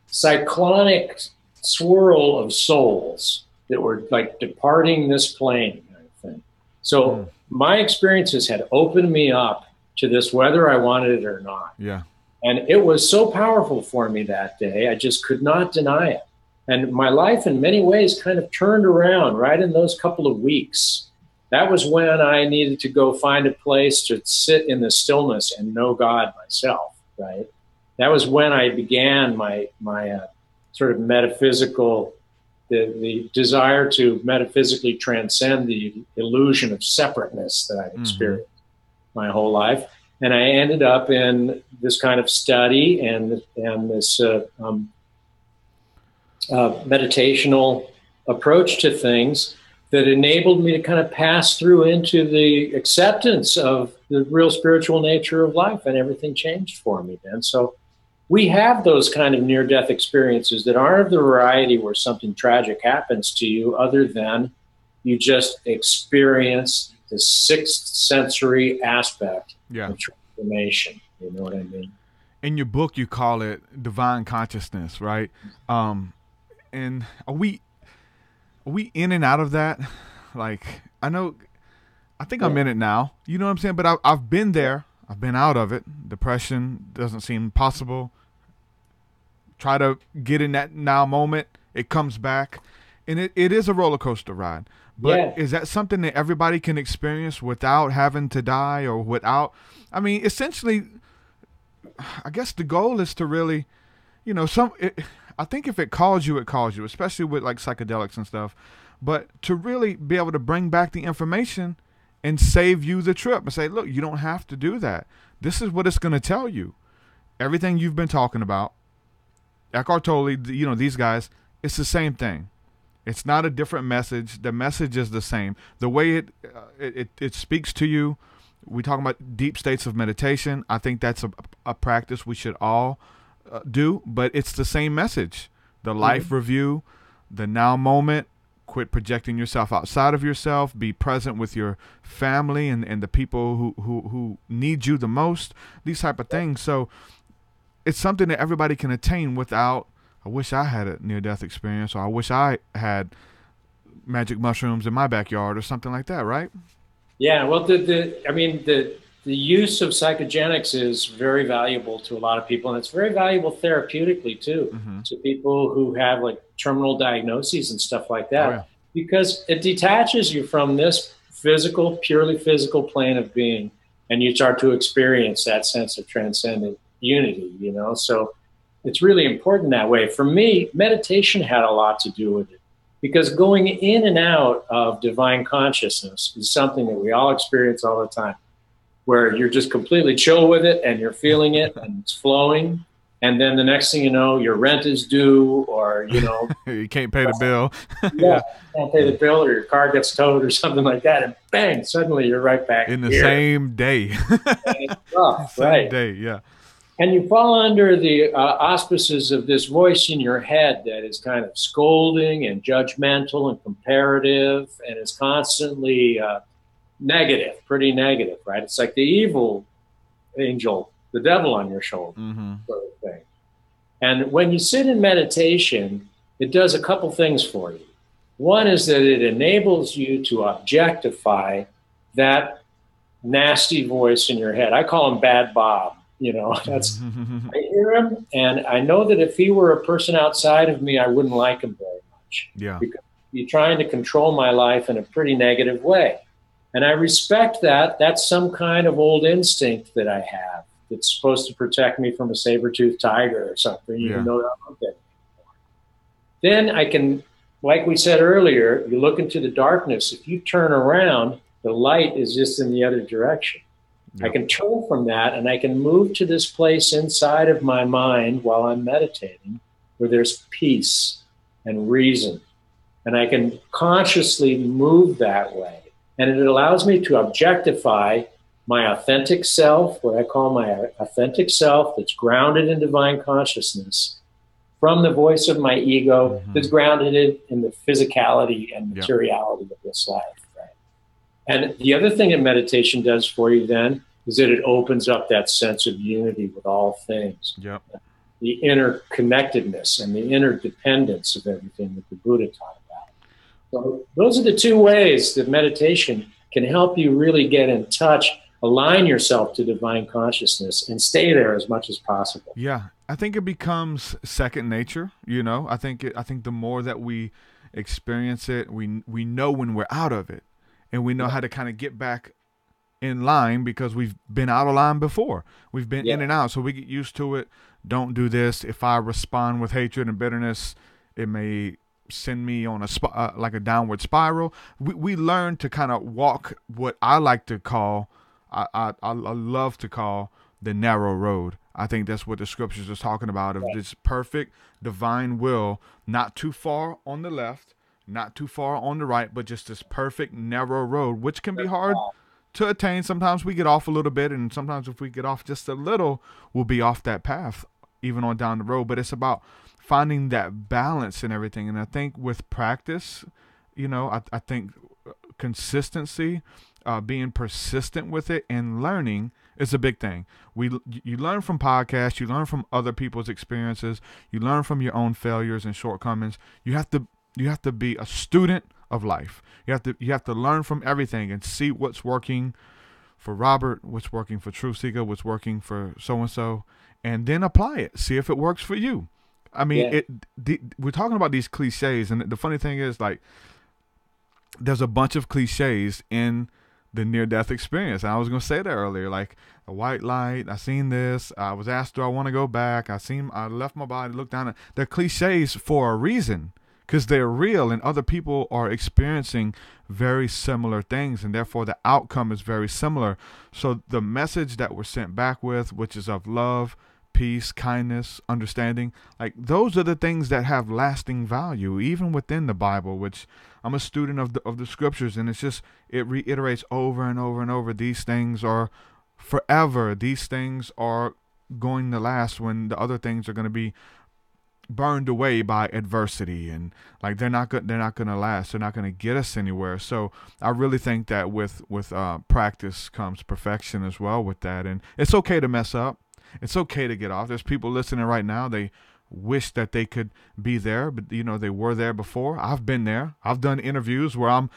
cyclonic swirl of souls that were like departing this plane kind of thing. So my experiences had opened me up to this, whether I wanted it or not. Yeah. And it was so powerful for me that day. I just could not deny it. And my life in many ways kind of turned around right in those couple of weeks. That was when I needed to go find a place to sit in the stillness and know God myself, right? That was when I began my sort of metaphysical, the desire to metaphysically transcend the illusion of separateness that I'd experienced my whole life. And I ended up in this kind of study and this meditational approach to things that enabled me to kind of pass through into the acceptance of the real spiritual nature of life, and everything changed for me then. So we have those kind of near-death experiences that aren't of the variety where something tragic happens to you, other than you just experience the sixth sensory aspect of transformation. You know what I mean? In your book, you call it divine consciousness, right? And are we in and out of that? Like, I think I'm in it now. You know what I'm saying? But I've been there. I've been out of it. Depression doesn't seem possible. Try to get in that now moment. It comes back. And it is a roller coaster ride. But is that something that everybody can experience without having to die, or without? I mean, essentially, I guess the goal is to really, I think if it calls you, it calls you, especially with like psychedelics and stuff. but to really be able to bring back the information and save you the trip and say, look, you don't have to do that. This is what it's going to tell you. Everything you've been talking about, Eckhart Tolle, these guys, it's the same thing. It's not a different message. The message is the same. The way it speaks to you. We talk about deep states of meditation. I think that's a practice we should all do, but it's the same message. The life review, the now moment, quit projecting yourself outside of yourself, be present with your family and the people who need you the most, these type of things. So it's something that everybody can attain without, I wish I had a near-death experience, or I wish I had magic mushrooms in my backyard or something like that, right? Yeah, well, the use of psychogenics is very valuable to a lot of people, and it's very valuable therapeutically too, to people who have like terminal diagnoses and stuff like that, because it detaches you from this purely physical plane of being, and you start to experience that sense of transcendent unity, So it's really important that way. For me, meditation had a lot to do with it, because going in and out of divine consciousness is something that we all experience all the time, where you're just completely chill with it and you're feeling it and it's flowing. And then the next thing you know, your rent is due, or, you can't pay the bill. You can't pay the bill, or your car gets towed or something like that. And bang, suddenly you're right back in the same day. Same day, yeah. And you fall under the auspices of this voice in your head that is kind of scolding and judgmental and comparative, and is constantly negative, pretty negative, right? It's like the evil angel, the devil on your shoulder, sort of thing. And when you sit in meditation, it does a couple things for you. One is that it enables you to objectify that nasty voice in your head. I call him Bad Bob. That's I hear him, and I know that if he were a person outside of me, I wouldn't like him very much. Yeah, because he's trying to control my life in a pretty negative way, and I respect that. That's some kind of old instinct that I have that's supposed to protect me from a saber-toothed tiger or something, even though I don't get it anymore. Then I can, like we said earlier, you look into the darkness. If you turn around, the light is just in the other direction. I can turn from that, and I can move to this place inside of my mind while I'm meditating where there's peace and reason. And I can consciously move that way. And it allows me to objectify my authentic self, what I call my authentic self, that's grounded in divine consciousness, from the voice of my ego, that's grounded in the physicality and materiality of this life. Right? And the other thing that meditation does for you then is that it opens up that sense of unity with all things. Yep. The interconnectedness and the interdependence of everything that the Buddha taught about. So those are the two ways that meditation can help you really get in touch, align yourself to divine consciousness, and stay there as much as possible. Yeah, I think it becomes second nature. I think the more that we experience it, we know when we're out of it, and we know how to kind of get back in line, because we've been out of line before. We've been in and out, so we get used to it. Don't do this. If I respond with hatred and bitterness, it may send me on like a downward spiral. We learn to kind of walk what I like to call, I love to call, the narrow road. I think that's what the scriptures is talking about, of this perfect divine will, not too far on the left, not too far on the right, but just this perfect narrow road, which can be hard to attain. Sometimes we get off a little bit, and sometimes if we get off just a little, we'll be off that path, even on down the road. But it's about finding that balance and everything. And I think with practice, I think consistency, being persistent with it, and learning is a big thing. You learn from podcasts, you learn from other people's experiences, you learn from your own failures and shortcomings. You have to be a student of life. You have to learn from everything and see what's working for Robert, what's working for Truth Seeker, what's working for so-and-so, and then apply it. See if it works for you. I mean, we're talking about these cliches, and the funny thing is, like, there's a bunch of cliches in the near-death experience. And I was going to say that earlier, like a white light, I seen this, I was asked, do I want to go back? I left my body, looked down. They're cliches for a reason, because they're real and other people are experiencing very similar things, and therefore the outcome is very similar. So the message that we're sent back with, which is of love, peace, kindness, understanding, like those are the things that have lasting value, even within the Bible, which I'm a student of the scriptures, and it's just, it reiterates over and over and over. These things are forever. These things are going to last when the other things are going to be burned away by adversity, and like they're not going to last. They're not going to get us anywhere. So I really think that with practice comes perfection as well with that. And it's okay to mess up. It's okay to get off. There's people listening right now, they wish that they could be there, but they were there before. I've been there. I've done interviews where I'm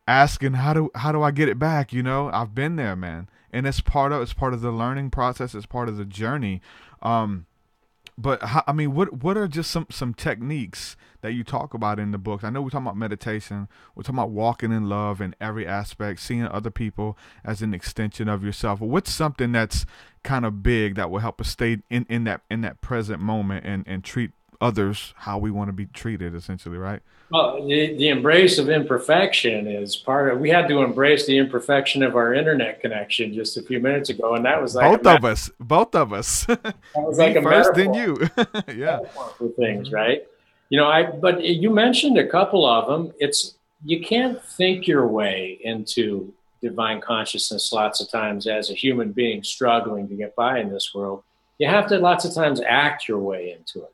asking how do I get it back? I've been there, man. And it's part of the learning process. It's part of the journey. But what are just some techniques that you talk about in the book? I know we're talking about meditation. We're talking about walking in love in every aspect, seeing other people as an extension of yourself. What's something that's kind of big that will help us stay in that present moment and treat others how we want to be treated, essentially, right? Well, the embrace of imperfection is part of. We had to embrace the imperfection of our internet connection just a few minutes ago, and that was like both of us. That was like a first, metaphor. then you. Yeah. For things, right? But you mentioned a couple of them. You can't think your way into divine consciousness lots of times as a human being struggling to get by in this world. You have to lots of times act your way into it.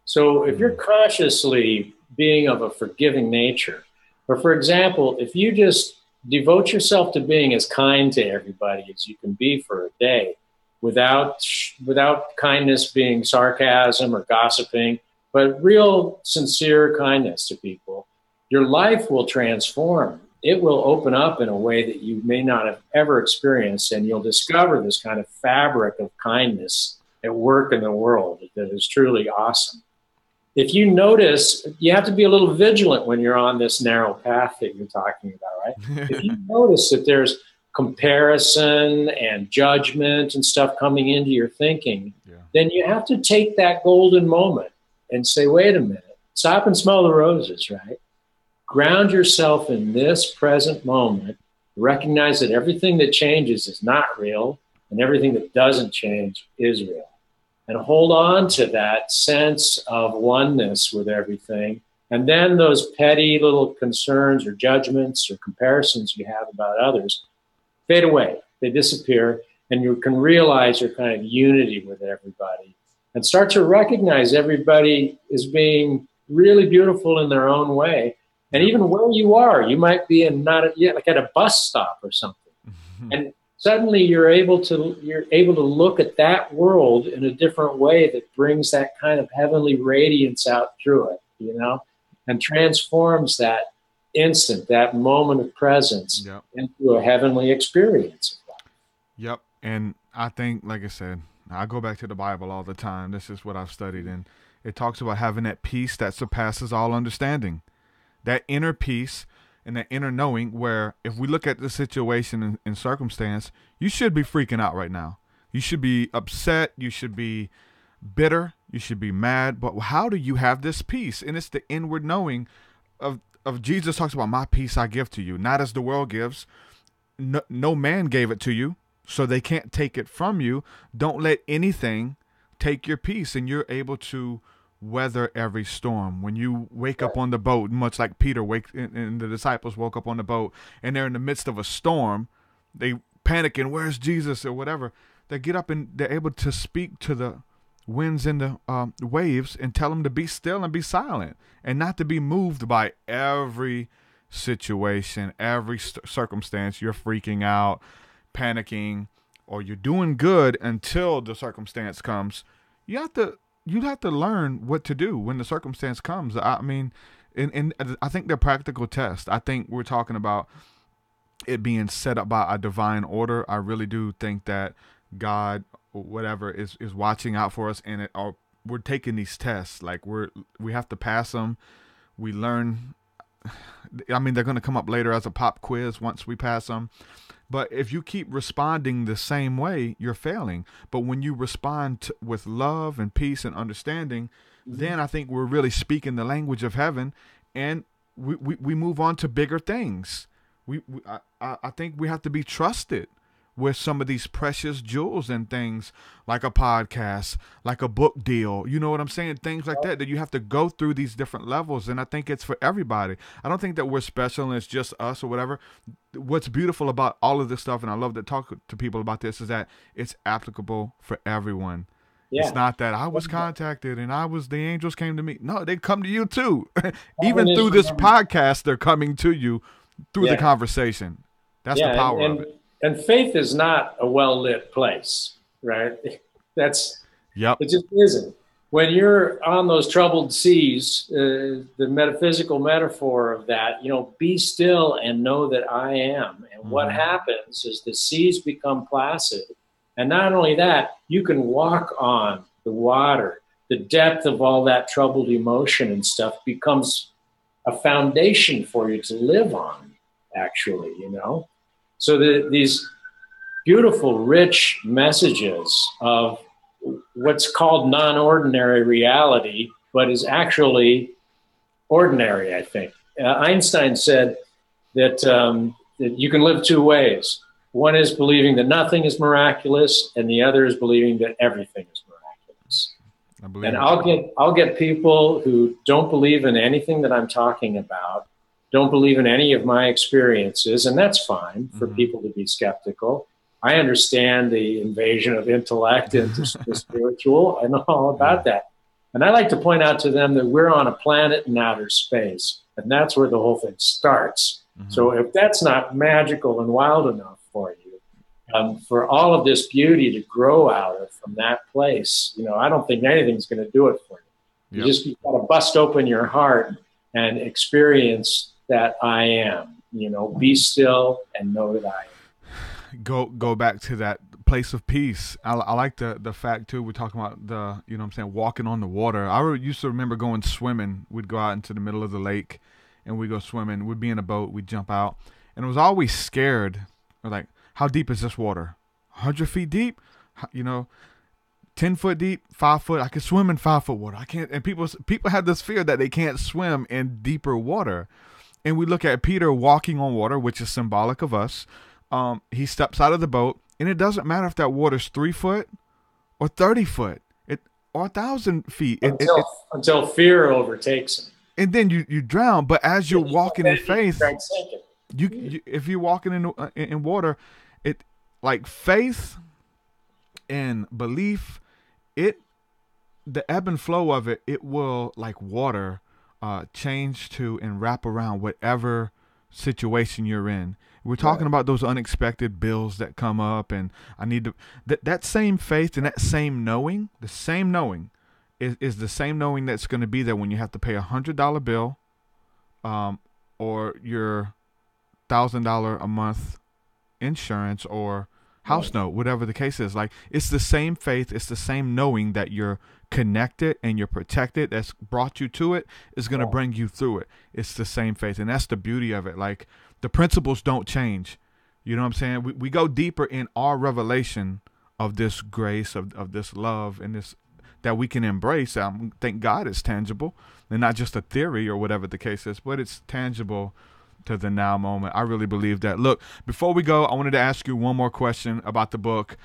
So if you're consciously being of a forgiving nature, or for example, if you just devote yourself to being as kind to everybody as you can be for a day, without kindness being sarcasm or gossiping, but real sincere kindness to people, your life will transform. It will open up in a way that you may not have ever experienced, and you'll discover this kind of fabric of kindness at work in the world that is truly awesome. If you notice, you have to be a little vigilant when you're on this narrow path that you're talking about, right? If you notice that there's comparison and judgment and stuff coming into your thinking, then you have to take that golden moment and say, wait a minute, stop and smell the roses, right? Ground yourself in this present moment, recognize that everything that changes is not real, and everything that doesn't change is real. And hold on to that sense of oneness with everything. And then those petty little concerns or judgments or comparisons you have about others fade away. They disappear, and you can realize your kind of unity with everybody and start to recognize everybody as being really beautiful in their own way. And even where you are, you might be like at a bus stop or something. And suddenly you're able to look at that world in a different way that brings that kind of heavenly radiance out through it, and transforms that instant, that moment of presence into a heavenly experience. Yep. And I think, like I said, I go back to the Bible all the time. This is what I've studied, and it talks about having that peace that surpasses all understanding, that inner peace and that inner knowing, where if we look at the situation and circumstance, you should be freaking out right now. You should be upset. You should be bitter. You should be mad. But how do you have this peace? And it's the inward knowing of Jesus talks about, my peace I give to you, not as the world gives. No man gave it to you, so they can't take it from you. Don't let anything take your peace, and you're able to weather every storm. When you wake up on the boat, much like Peter and the disciples woke up on the boat, and they're in the midst of a storm, they panicking, where's Jesus or whatever. They get up and they're able to speak to the winds and the waves and tell them to be still and be silent, and not to be moved by every situation, every circumstance. You're freaking out, panicking, or you're doing good until the circumstance comes. You have to learn what to do when the circumstance comes. I mean, and I think they're practical tests. I think we're talking about it being set up by a divine order. I really do think that God, whatever, is watching out for us, and we're taking these tests. Like we have to pass them. We learn. I mean, they're going to come up later as a pop quiz once we pass them. But if you keep responding the same way, you're failing. But when you respond with love and peace and understanding, then I think we're really speaking the language of heaven, and we move on to bigger things. I think we have to be trusted with some of these precious jewels and things, like a podcast, like a book deal. You know what I'm saying? Things like that you have to go through these different levels. And I think it's for everybody. I don't think that we're special and it's just us or whatever. What's beautiful about all of this stuff, and I love to talk to people about this, is that it's applicable for everyone. Yeah. It's not that I was contacted and the angels came to me. No, they come to you too. Even through this podcast, they're coming to you through the conversation. That's the power of it. And faith is not a well-lit place, right? It just isn't. When you're on those troubled seas, the metaphysical metaphor of that, be still and know that I am. And what happens is the seas become placid. And not only that, you can walk on the water. The depth of all that troubled emotion and stuff becomes a foundation for you to live on, actually, So these beautiful, rich messages of what's called non-ordinary reality, but is actually ordinary, I think. Einstein said that you can live two ways. One is believing that nothing is miraculous, and the other is believing that everything is miraculous. And I'll get people who don't believe in anything that I'm talking about, don't believe in any of my experiences, and that's fine for people to be skeptical. I understand the invasion of intellect into the spiritual. I know all about that. And I like to point out to them that we're on a planet in outer space, and that's where the whole thing starts. So if that's not magical and wild enough for you, for all of this beauty to grow out of from that place, I don't think anything's going to do it for you. You've got to bust open your heart and experience that I am, be still and know that I am. Go back to that place of peace. I like the fact too, we're talking about walking on the water. I used to remember going swimming. We'd go out into the middle of the lake and we'd go swimming. We'd be in a boat, we'd jump out, and it was always scared. Like, how deep is this water? 100 feet deep? 10 foot deep, 5 foot. I can swim in 5 foot water. I can't. And people have this fear that they can't swim in deeper water. And we look at Peter walking on water, which is symbolic of us. He steps out of the boat, and it doesn't matter if that water's 3 foot or 30 foot or 1,000 feet. Until fear overtakes him. And then you drown. But as you're walking in faith, if you're walking in water, it like faith and belief, the ebb and flow of it will, like water, change to and wrap around whatever situation you're in. We're talking about those unexpected bills that come up, and I need to that same faith and that same knowing, the same knowing is the same knowing that's going to be there when you have to pay $100 bill, or your $1,000 a month insurance or house note, whatever the case is. Like, it's the same faith, it's the same knowing that you're connected and you're protected, that's brought you to it, is going to bring you through it. It's the same faith, and that's the beauty of it. Like, the principles don't change. You know what I'm saying? We go deeper in our revelation of this grace, of this love, and this that we can embrace. Thank God it's tangible and not just a theory or whatever the case is, but it's tangible to the now moment. I really believe that. Look, before we go, I wanted to ask you one more question about the book.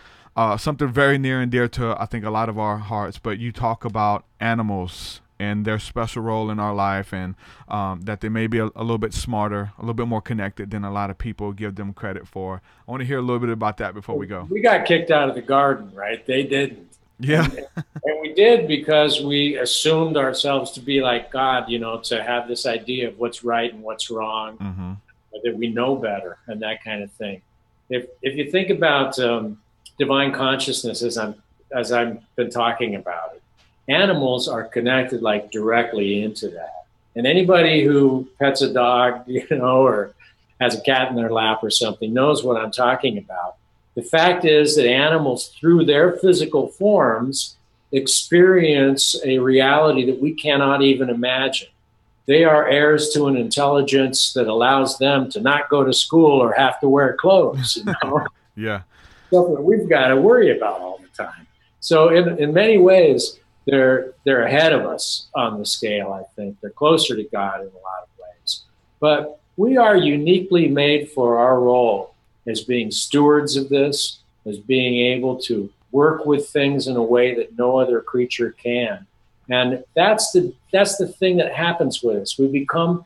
Something very near and dear to, I think, a lot of our hearts, but you talk about animals and their special role in our life, and that they may be a little bit smarter, a little bit more connected than a lot of people give them credit for. I want to hear a little bit about that before we go. We got kicked out of the garden, right? They didn't. Yeah. And we did because we assumed ourselves to be like God, to have this idea of what's right and what's wrong, that we know better and that kind of thing. If you think about divine consciousness as I've been talking about it, animals are connected like directly into that. And anybody who pets a dog, or has a cat in their lap or something knows what I'm talking about. The fact is that animals, through their physical forms, experience a reality that we cannot even imagine. They are heirs to an intelligence that allows them to not go to school or have to wear clothes. Yeah. Stuff that we've got to worry about all the time. So in many ways, they're ahead of us on the scale, I think. They're closer to God in a lot of ways. But we are uniquely made for our role as being stewards of this, as being able to work with things in a way that no other creature can. And that's the thing that happens with us. We become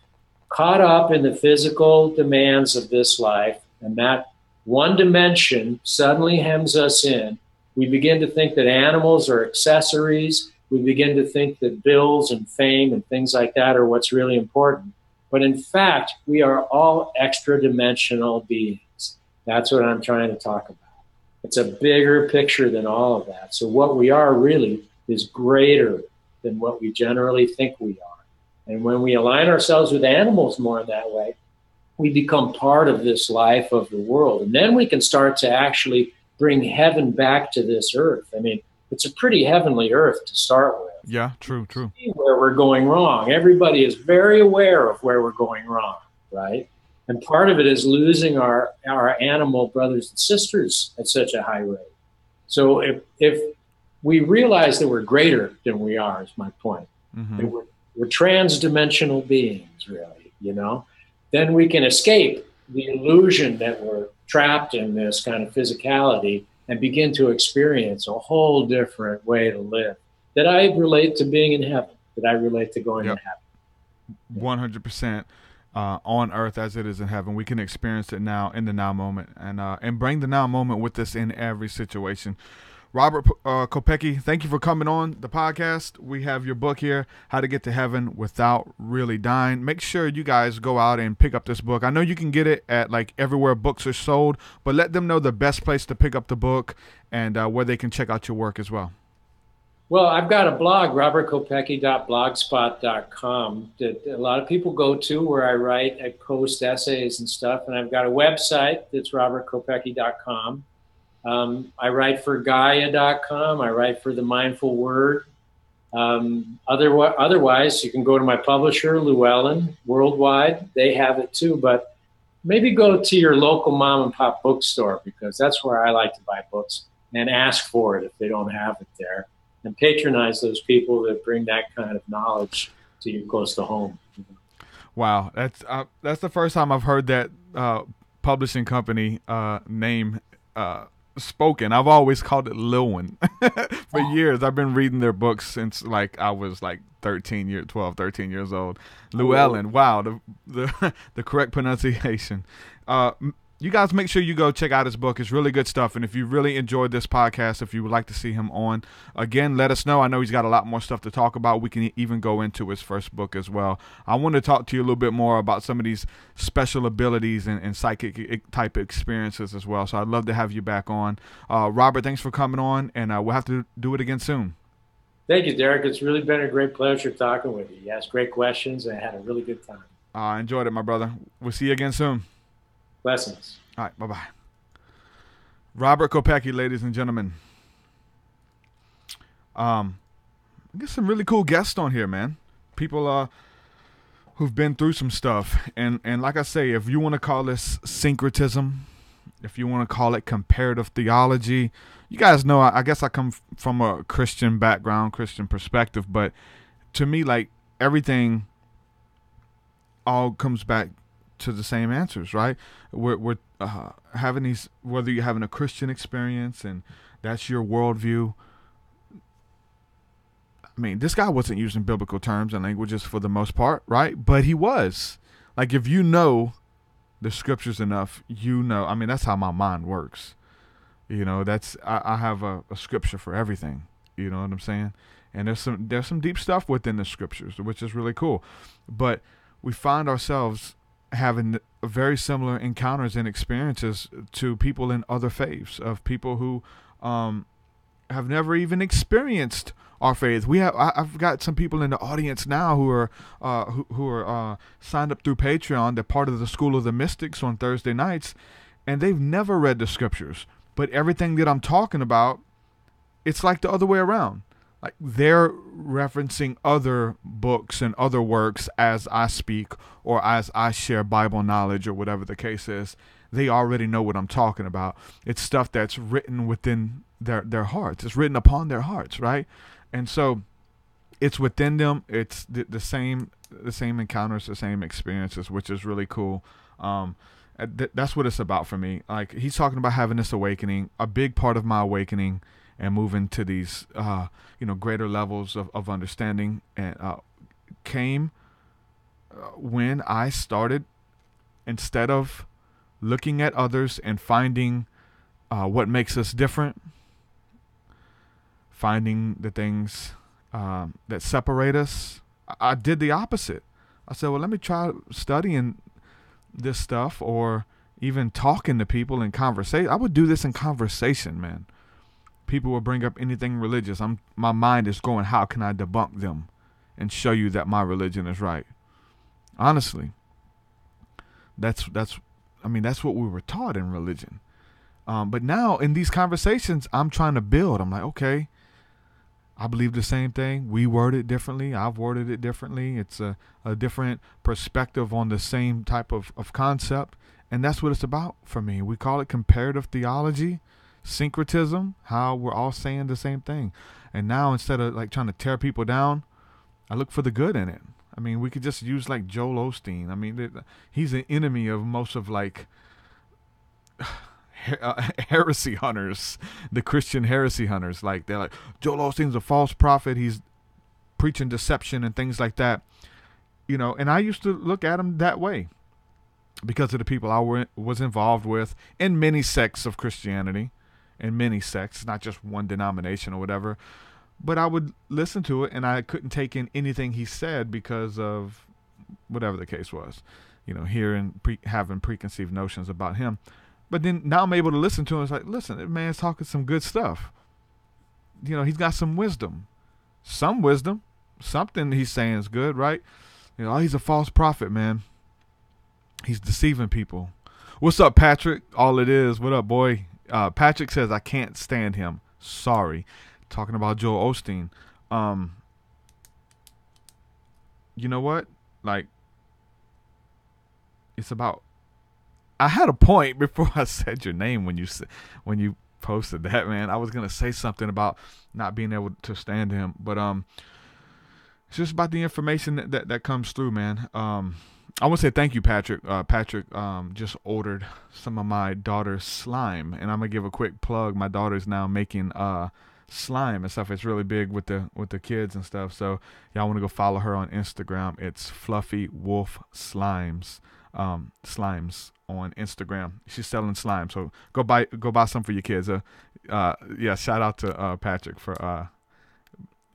caught up in the physical demands of this life, and that one dimension suddenly hems us in. We begin to think that animals are accessories. We begin to think that bills and fame and things like that are what's really important. But in fact, we are all extra-dimensional beings. That's what I'm trying to talk about. It's a bigger picture than all of that. So what we are really is greater than what we generally think we are. And when we align ourselves with animals more in that way, we become part of this life of the world. And then we can start to actually bring heaven back to this earth. I mean, it's a pretty heavenly earth to start with. Yeah, true. See where we're going wrong. Everybody is very aware of where we're going wrong, right? And part of it is losing our animal brothers and sisters at such a high rate. So if we realize that we're greater than we are, is my point. Mm-hmm. That we're trans-dimensional beings, really, you know? Then we can escape the illusion that we're trapped in this kind of physicality and begin to experience a whole different way to live. That I relate to being in heaven, that I relate to going to heaven. 100% on earth as it is in heaven. We can experience it now in the now moment and bring the now moment with us in every situation. Robert Kopecky, thank you for coming on the podcast. We have your book here, How to Get to Heaven Without Really Dying. Make sure you guys go out and pick up this book. I know you can get it at like everywhere books are sold, but let them know the best place to pick up the book and where they can check out your work as well. Well, I've got a blog, robertkopecky.blogspot.com, that a lot of people go to, where I post essays and stuff. And I've got a website that's robertkopecky.com. I write for Gaia.com. I write for The Mindful Word. Otherwise, you can go to my publisher, Llewellyn, worldwide. They have it too. But maybe go to your local mom and pop bookstore, because that's where I like to buy books, and ask for it if they don't have it there. And patronize those people that bring that kind of knowledge to you close to home. Wow, that's the first time I've heard that publishing company name spoken. I've always called it Llewellyn for years. I've been reading their books since like I was like 13 years old. Llewellyn. Wow, the correct pronunciation. You guys make sure you go check out his book. It's really good stuff. And if you really enjoyed this podcast, if you would like to see him on, again, let us know. I know he's got a lot more stuff to talk about. We can even go into his first book as well. I want to talk to you a little bit more about some of these special abilities and psychic type experiences as well. So I'd love to have you back on. Robert, thanks for coming on, and we'll have to do it again soon. Thank you, Derek. It's really been a great pleasure talking with you. You asked great questions, and I had a really good time. I enjoyed it, my brother. We'll see you again soon. Blessings. All right, bye-bye. Robert Kopecky, ladies and gentlemen. I get some really cool guests on here, man. People who've been through some stuff. And like I say, if you want to call this syncretism, if you want to call it comparative theology, you guys know I guess I come from a Christian background, Christian perspective, but to me, like, everything all comes back to the same answers, right? We're having these, whether you're having a Christian experience and that's your worldview. I mean, this guy wasn't using biblical terms and languages for the most part, right? But he was. Like, if you know the scriptures enough, you know. I mean, that's how my mind works. You know, that's I have a scripture for everything. You know what I'm saying? And there's some deep stuff within the scriptures, which is really cool. But we find ourselves having very similar encounters and experiences to people in other faiths, of people who have never even experienced our faith. I've got some people in the audience now who are signed up through Patreon. They're part of the School of the Mystics on Thursday nights, and they've never read the scriptures. But everything that I'm talking about, it's like the other way around. Like, they're referencing other books and other works as I speak or as I share Bible knowledge or whatever the case is. They already know what I'm talking about. It's stuff that's written within their hearts. It's written upon their hearts, right? And so it's within them. It's the same encounters, the same experiences, which is really cool. That's what it's about for me. Like, he's talking about having this awakening. A big part of my awakening and moving to these, greater levels of understanding and came when I started, instead of looking at others and finding what makes us different, finding the things that separate us, I did the opposite. I said, well, let me try studying this stuff, or even talking to people in conversation. I would do this in conversation, man. People will bring up anything religious. My mind is going, how can I debunk them and show you that my religion is right? Honestly, that's what we were taught in religion. But now in these conversations, I'm trying to build. I'm like, okay, I believe the same thing. We word it differently. I've worded it differently. It's a different perspective on the same type of concept. And that's what it's about for me. We call it comparative theology, syncretism, how we're all saying the same thing. And now, instead of like trying to tear people down, I look for the good in it. I mean, we could just use like Joel Osteen. I mean, he's an enemy of most of like heresy hunters, the Christian heresy hunters. Like, they're like, Joel Osteen's a false prophet. He's preaching deception and things like that. And I used to look at him that way because of the people I was involved with in many sects of Christianity, in many sects, not just one denomination or whatever. But I would listen to it, and I couldn't take in anything he said because of whatever the case was, hearing, having preconceived notions about him. But then now I'm able to listen to him. It's like, listen, that man's talking some good stuff. He's got some wisdom. Something he's saying is good, right? He's a false prophet, man. He's deceiving people. What's up, Patrick? All it is. What up, boy? Patrick says, I can't stand him. Sorry. Talking about Joel Osteen. You know what? Like, it's about, I had a point before I said your name when you posted that, man. I was gonna say something about not being able to stand him, but it's just about the information that comes through, man. I want to say thank you, Patrick. Patrick just ordered some of my daughter's slime, and I'm gonna give a quick plug. My daughter's now making slime and stuff. It's really big with the kids and stuff. So y'all want to go follow her on Instagram. It's Fluffy Wolf Slimes. Slimes on Instagram. She's selling slime, so go buy some for your kids. Yeah, shout out to Patrick for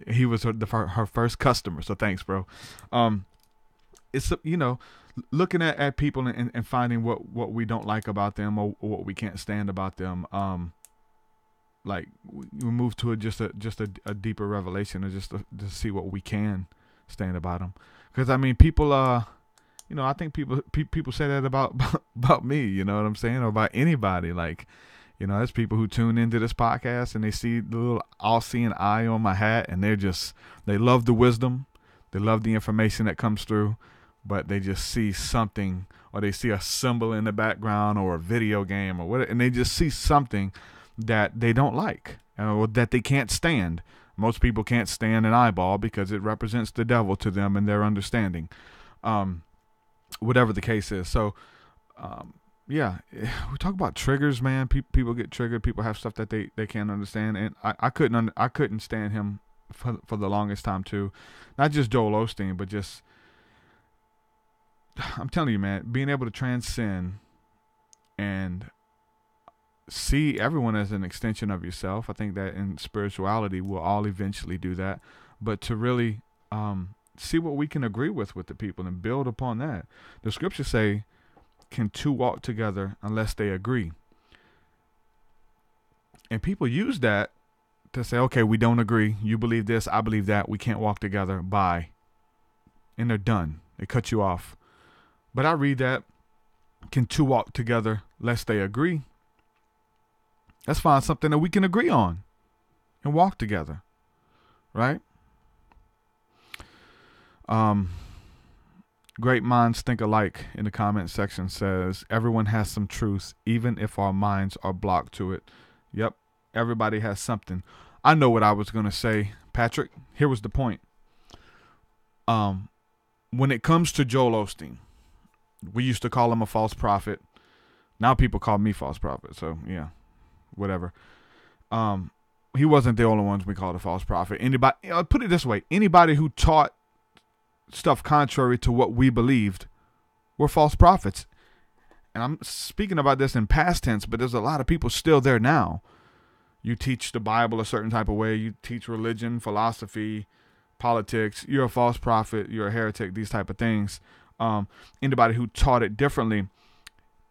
he was her first customer, so thanks, bro. It's looking at people and finding what we don't like about them, or what we can't stand about them. Like, we move to just a deeper revelation, or just to see what we can stand about them. Because I mean, people I think people say that about me, you know what I'm saying, or about anybody. Like, there's people who tune into this podcast and they see the little all-seeing eye on my hat, and they love the wisdom, they love the information that comes through, but they just see something, or they see a symbol in the background, or a video game, or whatever, and they just see something that they don't like, or that they can't stand. Most people can't stand an eyeball because it represents the devil to them in their understanding. Whatever the case is. So, yeah, we talk about triggers, man. People get triggered. People have stuff that they can't understand, and I couldn't stand him for the longest time too. Not just Joel Osteen, but just, I'm telling you, man, being able to transcend and see everyone as an extension of yourself. I think that in spirituality we'll all eventually do that, but to really see what we can agree with the people and build upon that. The scriptures say, can two walk together unless they agree? And people use that to say, okay, we don't agree. You believe this, I believe that. We can't walk together. Bye. And they're done. They cut you off. But I read that, can two walk together lest they agree? Let's find something that we can agree on and walk together, right? Great minds think alike in the comment section says, everyone has some truth, even if our minds are blocked to it. Yep, everybody has something. I know what I was going to say, Patrick, here was the point. When it comes to Joel Osteen, we used to call him a false prophet. Now people call me false prophet. So yeah, whatever. He wasn't the only ones we called a false prophet. Anybody, I'll put it this way: anybody who taught stuff contrary to what we believed were false prophets. And I'm speaking about this in past tense, but there's a lot of people still there now. You teach the Bible a certain type of way. You teach religion, philosophy, politics. You're a false prophet. You're a heretic. These type of things. Anybody who taught it differently.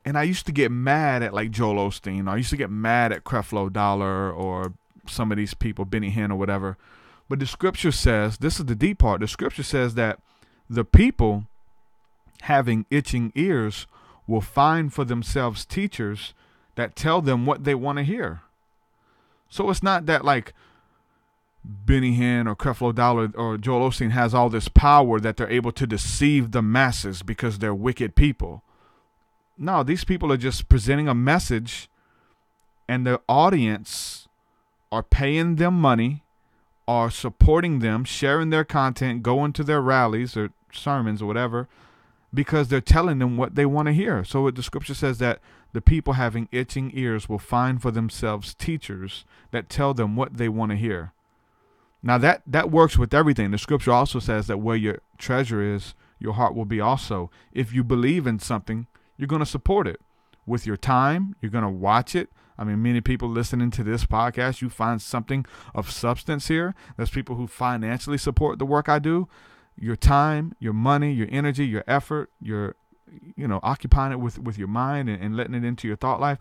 And I used to get mad at like Joel Osteen. I used to get mad at Creflo Dollar or some of these people, Benny Hinn or whatever. But the scripture says, this is the deep part. The scripture says that the people having itching ears will find for themselves teachers that tell them what they want to hear. So it's not that like Benny Hinn or Creflo Dollar or Joel Osteen has all this power that they're able to deceive the masses because they're wicked people. No, these people are just presenting a message, and the audience are paying them money, are supporting them, sharing their content, going to their rallies or sermons or whatever, because they're telling them what they want to hear. So the scripture says that the people having itching ears will find for themselves teachers that tell them what they want to hear. Now that works with everything. The scripture also says that where your treasure is, your heart will be also. If you believe in something, you're going to support it with your time. You're going to watch it. I mean, many people listening to this podcast, you find something of substance here. There's people who financially support the work I do. Your time, your money, your energy, your effort, your, occupying it with your mind and letting it into your thought life.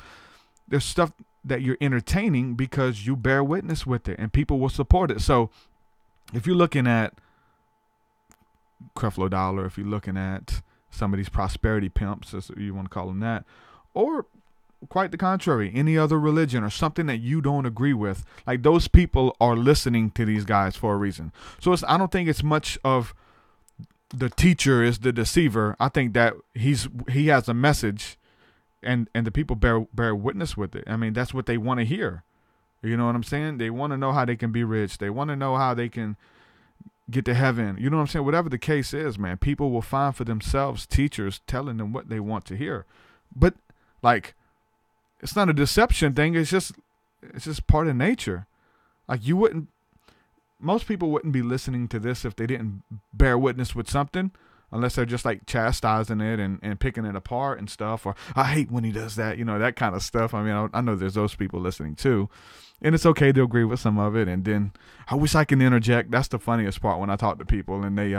There's stuff that you're entertaining because you bear witness with it and people will support it. So if you're looking at Creflo Dollar, if you're looking at some of these prosperity pimps, as you want to call them that, or quite the contrary, any other religion or something that you don't agree with, like those people are listening to these guys for a reason. So I don't think it's much of the teacher is the deceiver. I think that he has a message and the people bear witness with it. I mean, that's what they want to hear. You know what I'm saying? They want to know how they can be rich. They want to know how they can get to heaven. You know what I'm saying? Whatever the case is, man, people will find for themselves teachers telling them what they want to hear. But like, it's not a deception thing. It's just part of nature. Like most people wouldn't be listening to this if they didn't bear witness with something, unless they're just like chastising it and picking it apart and stuff. Or I hate when he does that, that kind of stuff. I mean, I know there's those people listening too. And it's okay to agree with some of it. And then I wish I can interject. That's the funniest part when I talk to people and they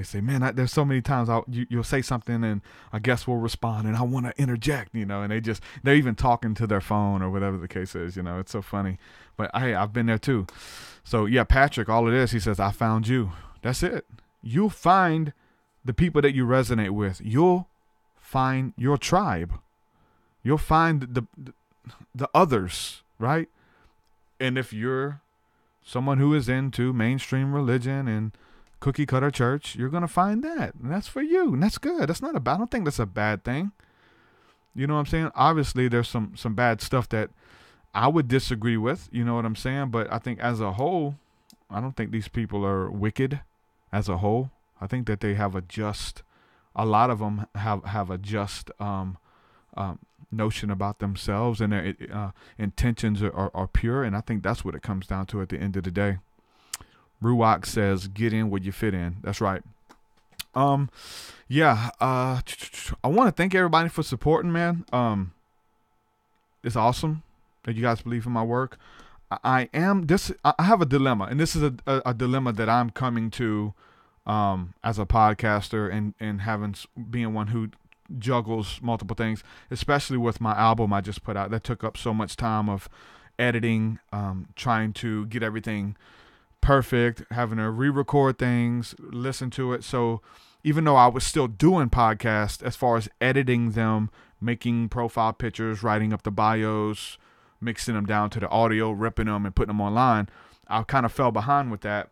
say, man, there's so many times you'll say something and I guess we'll respond and I want to interject, and they're even talking to their phone or whatever the case is, it's so funny. But hey, I've been there too. So yeah, Patrick, all it is, he says, I found you. That's it. You'll find the people that you resonate with. You'll find your tribe. You'll find the others, right? And if you're someone who is into mainstream religion and cookie cutter church, you're going to find that. And that's for you. And that's good. That's not I don't think that's a bad thing. You know what I'm saying? Obviously, there's some bad stuff that I would disagree with. You know what I'm saying? But I think as a whole, I don't think these people are wicked as a whole. I think that they have a lot of them have a just notion about themselves, and their intentions are pure. And I think that's what it comes down to at the end of the day. Ruach says, get in where you fit in. That's right. I want to thank everybody for supporting, man. It's awesome that you guys believe in my work. I have a dilemma, and this is a dilemma that I'm coming to as a podcaster and being one who juggles multiple things, especially with my album I just put out. That took up so much time of editing, trying to get everything perfect, having to re-record things, listen to it. So even though I was still doing podcasts, as far as editing them, making profile pictures, writing up the bios, mixing them down to the audio, ripping them and putting them online, I kind of fell behind with that.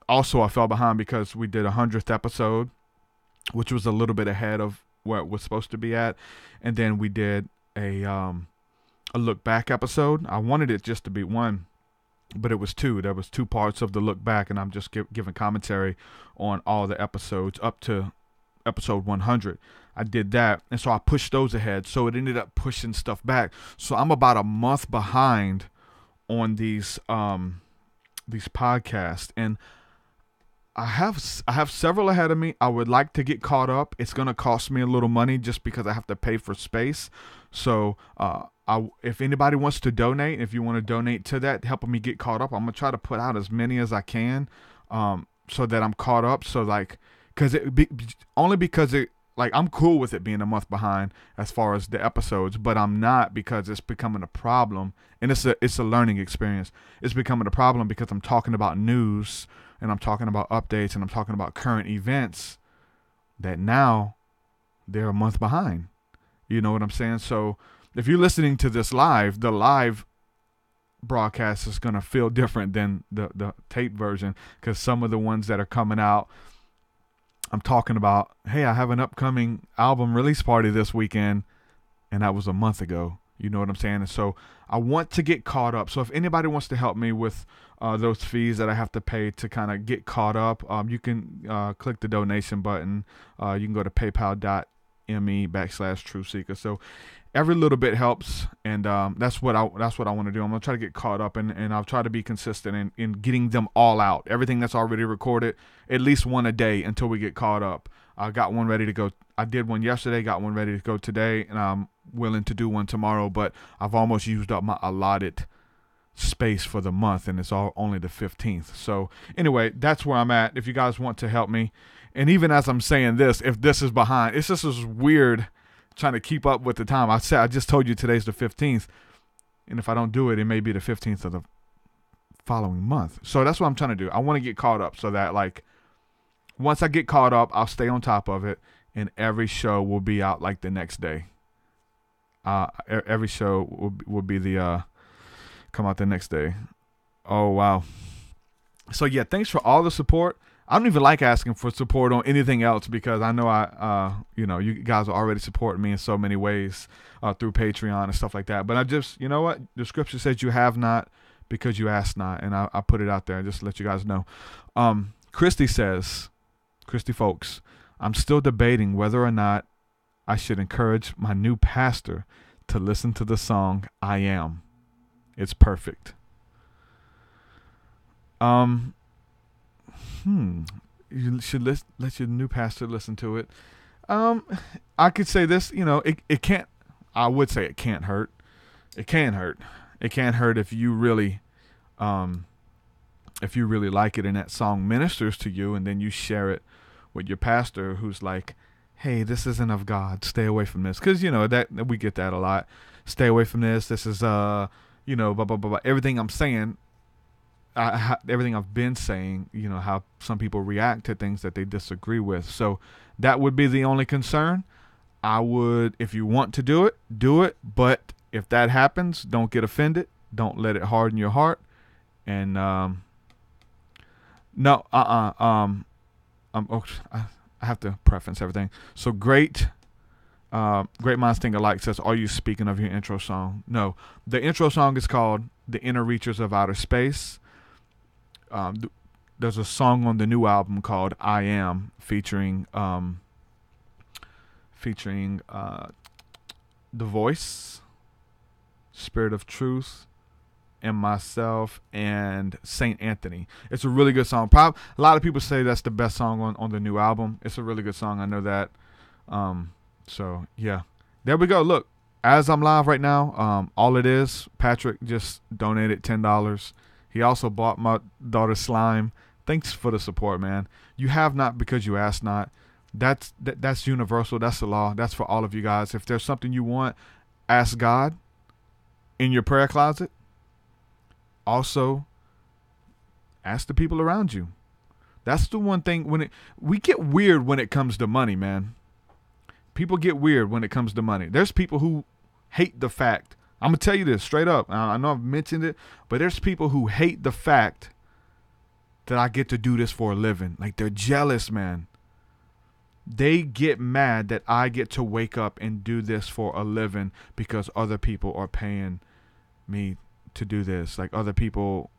Also, I fell behind because we did a 100th episode, which was a little bit ahead of where it was supposed to be at. And then we did a look back episode. I wanted it just to be one. but it was 2. There was 2 parts of the look back, and I'm just giving commentary on all the episodes up to episode 100. I did that, and so I pushed those ahead, so it ended up pushing stuff back. So I'm about a month behind on these podcasts, and I have several ahead of me. I would like to get caught up. It's going to cost me a little money just because I have to pay for space. So if anybody wants to donate, if you want to donate to that, helping me get caught up, I'm going to try to put out as many as I can so that I'm caught up. So like, because I'm cool with it being a month behind as far as the episodes, but I'm not, because it's becoming a problem, and it's a learning experience. It's becoming a problem because I'm talking about news, and I'm talking about updates, and I'm talking about current events that now they're a month behind. You know what I'm saying? So if you're listening to this live, the live broadcast is going to feel different than the tape version, because some of the ones that are coming out, I'm talking about, hey, I have an upcoming album release party this weekend, and that was a month ago. You know what I'm saying? And so I want to get caught up. So if anybody wants to help me with those fees that I have to pay to kind of get caught up, you can click the donation button. You can go to paypal.me/TruthSeeker. So every little bit helps, and that's what I want to do. I'm gonna try to get caught up, and I'll try to be consistent in getting them all out. Everything that's already recorded, at least one a day until we get caught up. I got one ready to go. I did one yesterday, got one ready to go today, and I'm willing to do one tomorrow, but I've almost used up my allotted space for the month, and it's only the 15th. So anyway, that's where I'm at. If you guys want to help me, and even as I'm saying this, if this is behind, it's just as weird trying to keep up with the time. I just told you today's the 15th, and if I don't do it, it may be the 15th of the following month. So that's what I'm trying to do. I want to get caught up so that, like, once I get caught up, I'll stay on top of it, and every show will be out like the next day. Every show will be come out the next day. Oh wow. So yeah, thanks for all the support. I don't even like asking for support on anything else, because I know you guys are already supporting me in so many ways through Patreon and stuff like that. But I just, you know what? The scripture says you have not because you ask not, and I put it out there just to let you guys know. Christy folks, I'm still debating whether or not I should encourage my new pastor to listen to the song I Am. It's perfect. You should let your new pastor listen to it. I could say this, it can't, I would say it can't hurt. It can hurt. It can't hurt if you really like it and that song ministers to you, and then you share it with your pastor who's like, hey, this isn't of God. Stay away from this. Because, that we get that a lot. Stay away from this. This is, blah, blah, blah, blah. Everything I'm saying, everything I've been saying, how some people react to things that they disagree with. So that would be the only concern. I would, if you want to do it. But if that happens, don't get offended. Don't let it harden your heart. And, I have to preference everything. So great minds think alike says, are you speaking of your intro song? No, the intro song is called The Inner Reaches of Outer Space. There's a song on the new album called I Am, featuring The Voice, Spirit of Truth, and myself, and Saint Anthony. It's a really good song. A lot of people say that's the best song on the new album. It's a really good song. I know that. So yeah, there we go. Look, as I'm live right now, all it is, Patrick just donated $10. He also bought my daughter slime. Thanks for the support, man. You have not because you ask not. That's universal. That's the law. That's for all of you guys. If there's something you want, ask God in your prayer closet. Also, ask the people around you. That's the one thing we get weird when it comes to money, man. People get weird when it comes to money. There's people who hate the fact. I'm going to tell you this straight up. I know I've mentioned it, but there's people who hate the fact that I get to do this for a living. Like, they're jealous, man. They get mad that I get to wake up and do this for a living because other people are paying me to do this. Like, other people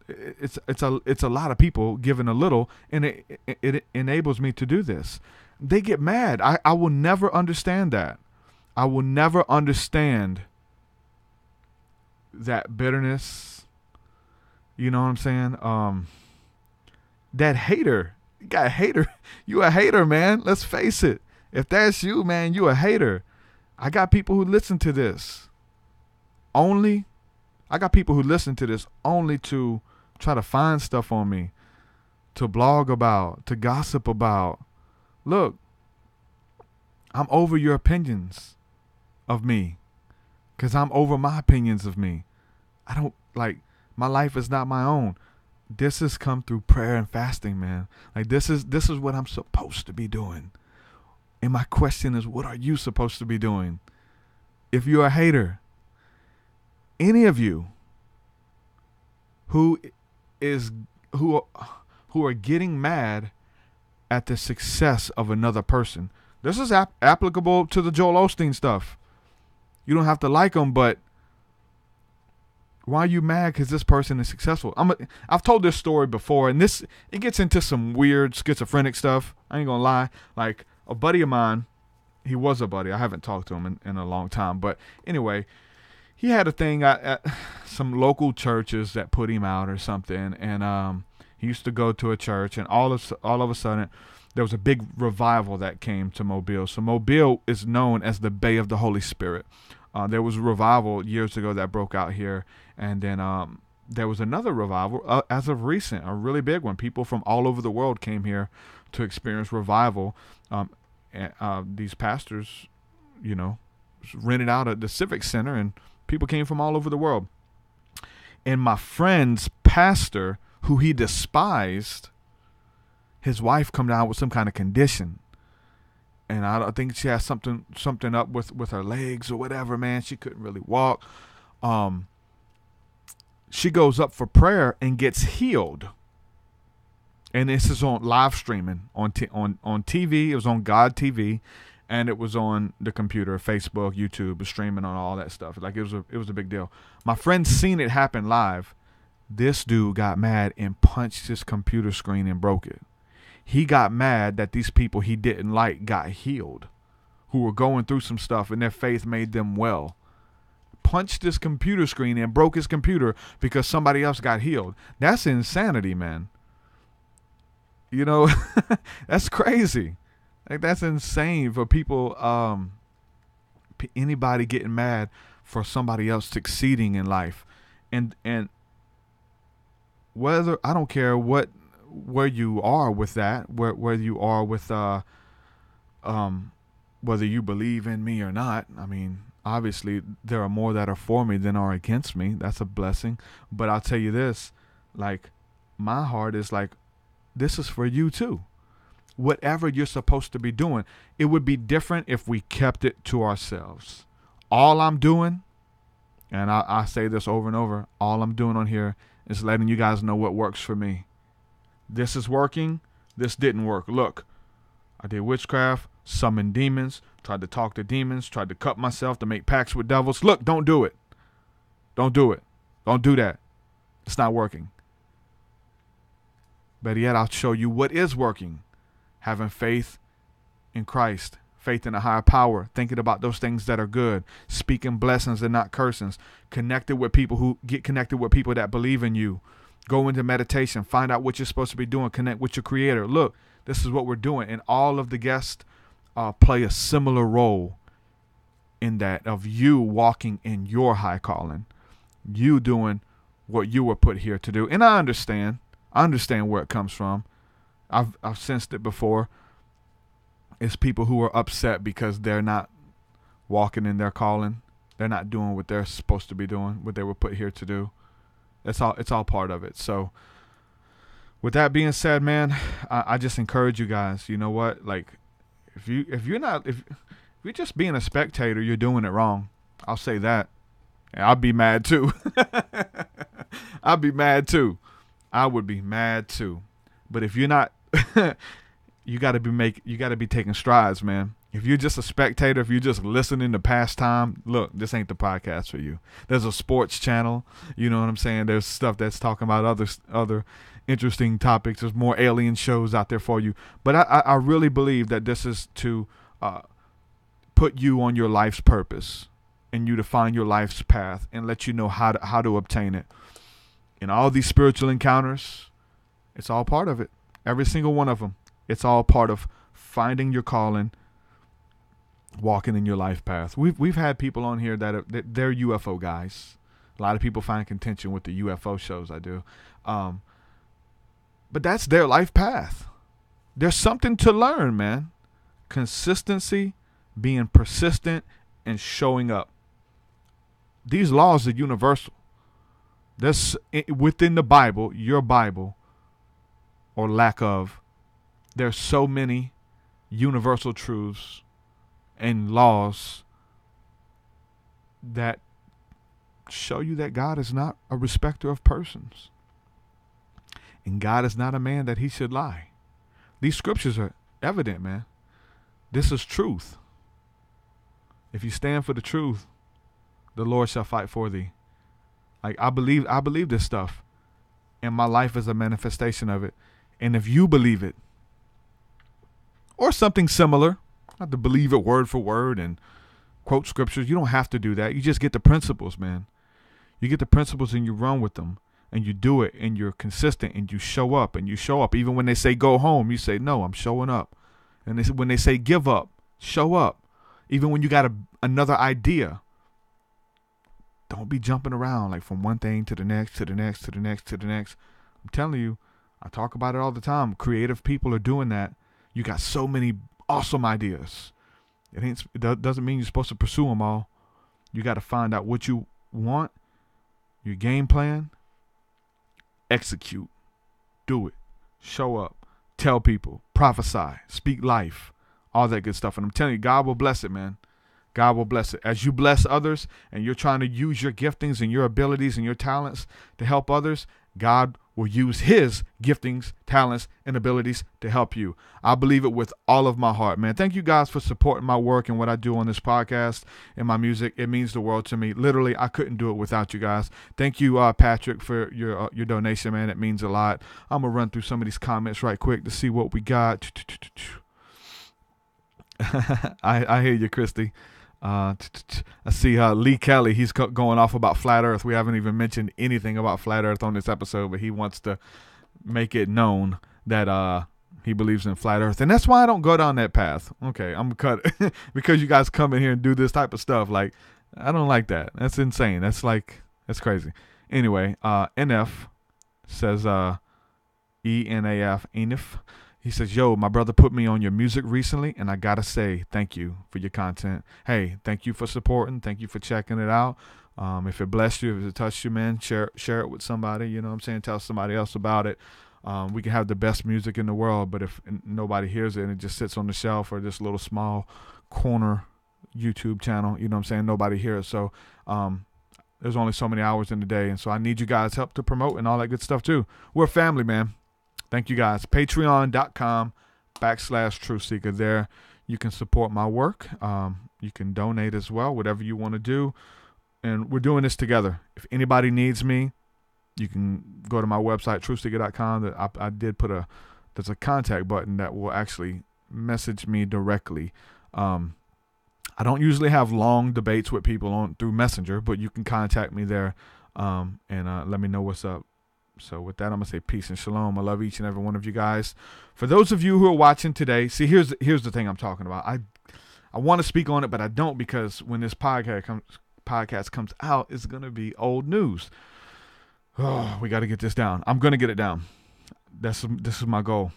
it's a lot of people giving a little, and it enables me to do this. They get mad. I will never understand that. I will never understand that bitterness. You know what I'm saying? That hater. You got a hater. You a hater, man. Let's face it. If that's you, man, you a hater. I got people who listen to this only to try to find stuff on me, to blog about, to gossip about. Look, I'm over your opinions of me, because I'm over my opinions of me. I don't, like, my life is not my own. This has come through prayer and fasting, man. Like, this is what I'm supposed to be doing. And my question is, what are you supposed to be doing? If you're a hater, any of you who are getting mad at the success of another person, this is applicable to the Joel Osteen stuff. You don't have to like them, but why are you mad because this person is successful? I've told this story before, and it gets into some weird schizophrenic stuff. I ain't gonna lie. Like, a buddy of mine, he was a buddy. I haven't talked to him in a long time, but anyway, he had a thing at some local churches that put him out or something, and he used to go to a church, and all of a sudden, there was a big revival that came to Mobile. So Mobile is known as the Bay of the Holy Spirit. There was a revival years ago that broke out here, and then there was another revival as of recent, a really big one. People from all over the world came here to experience revival. These pastors, rented out at the Civic Center, and people came from all over the world. And my friend's pastor, who he despised, his wife come down with some kind of condition. And I think she has something up with her legs or whatever, man. She couldn't really walk. She goes up for prayer and gets healed. And this is on live streaming on TV. It was on God TV, and it was on the computer, Facebook, YouTube, streaming on all that stuff. Like, it was a big deal. My friend seen it happen live. This dude got mad and punched his computer screen and broke it. He got mad that these people he didn't like got healed, who were going through some stuff, and their faith made them well. Punched his computer screen and broke his computer because somebody else got healed. That's insanity, man. That's crazy. Like, that's insane for people, anybody getting mad for somebody else succeeding in life. And whether, I don't care where you are with that, where you are with whether you believe in me or not. I mean, obviously there are more that are for me than are against me. That's a blessing. But I'll tell you this, like, my heart is like, this is for you too. Whatever you're supposed to be doing, it would be different if we kept it to ourselves. All I'm doing, and I say this over and over, all I'm doing on here is letting you guys know what works for me. This is working. This didn't work. Look, I did witchcraft, summoned demons, tried to talk to demons, tried to cut myself to make pacts with devils. Look, don't do it. Don't do it. Don't do that. It's not working. Better yet, I'll show you what is working. Having faith in Christ, faith in a higher power, thinking about those things that are good, speaking blessings and not cursings, connected with people that believe in you. Go into meditation, find out what you're supposed to be doing, connect with your creator. Look, this is what we're doing. And all of the guests play a similar role in that, of you walking in your high calling, you doing what you were put here to do. And I understand where it comes from. I've sensed it before. It's people who are upset because they're not walking in their calling. They're not doing what they're supposed to be doing, what they were put here to do. It's all part of it. So with that being said, man, I just encourage you guys, you know what? Like, if you're just being a spectator, you're doing it wrong. I'll say that. And I'll be mad too. I'll be mad too. I would be mad too. But if you're not, you got to be taking strides, man. If you're just a spectator, if you're just listening to pastime, look, this ain't the podcast for you. There's a sports channel, you know what I'm saying? There's stuff that's talking about other interesting topics. There's more alien shows out there for you. But I really believe that this is to put you on your life's purpose and you to find your life's path and let you know how to obtain it. And all these spiritual encounters, it's all part of it. Every single one of them. It's all part of finding your calling, walking in your life path. We've had people on here that they're UFO guys. A lot of people find contention with the UFO shows I do. But that's their life path. There's something to learn, man. Consistency, being persistent, and showing up. These laws are universal. There's within the Bible, your Bible, or lack of, there's so many universal truths and laws that show you that God is not a respecter of persons. And God is not a man that he should lie. These scriptures are evident, man. This is truth. If you stand for the truth, the Lord shall fight for thee. Like I believe this stuff. And my life is a manifestation of it. And if you believe it, or something similar, not to believe it word for word and quote scriptures, you don't have to do that. You just get the principles, man. You get the principles and you run with them. And you do it and you're consistent and you show up and you show up. Even when they say go home, you say, no, I'm showing up. And when they say give up, show up. Even when you got another idea, don't be jumping around like from one thing to the next, to the next, to the next, to the next. I'm telling you, I talk about it all the time. Creative people are doing that. You got so many awesome ideas. It doesn't mean you're supposed to pursue them all. You got to find out what you want, your game plan, execute, do it, show up, tell people, prophesy, speak life, all that good stuff. And I'm telling you, God will bless it, man. God will bless it. As you bless others and you're trying to use your giftings and your abilities and your talents to help others, God will use his giftings, talents, and abilities to help you. I believe it with all of my heart, man. Thank you guys for supporting my work and what I do on this podcast and my music. It means the world to me. Literally, I couldn't do it without you guys. Thank you, Patrick, for your donation, man. It means a lot. I'm going to run through some of these comments right quick to see what we got. I hear you, Christy. I see Lee Kelly, he's going off about flat earth. We haven't even mentioned anything about flat earth on this episode, but he wants to make it known that he believes in flat earth, and that's why I don't go down that path. Okay, I'm gonna cut because you guys come in here and do this type of stuff. Like, I don't like that. That's insane. That's crazy. Anyway, NF says ENAF. He says, yo, my brother put me on your music recently, and I got to say thank you for your content. Hey, thank you for supporting. Thank you for checking it out. If it blessed you, if it touched you, man, share it with somebody. You know what I'm saying? Tell somebody else about it. We can have the best music in the world, but if nobody hears it and it just sits on the shelf or this little small corner YouTube channel, you know what I'm saying? Nobody hears it. So there's only so many hours in the day, and so I need you guys' help to promote and all that good stuff too. We're a family, man. Thank you guys. Patreon.com/TruthSeeker. There you can support my work. You can donate as well, whatever you want to do. And we're doing this together. If anybody needs me, you can go to my website, truthseeker.com. I did put there's a contact button that will actually message me directly. I don't usually have long debates with people through Messenger, but you can contact me there and let me know what's up. So with that, I'm going to say peace and shalom. I love each and every one of you guys. For those of you who are watching today, see, here's the thing I'm talking about. I want to speak on it, but I don't, because when this podcast comes out, it's going to be old news. Oh, we got to get this down. I'm going to get it down. This is my goal.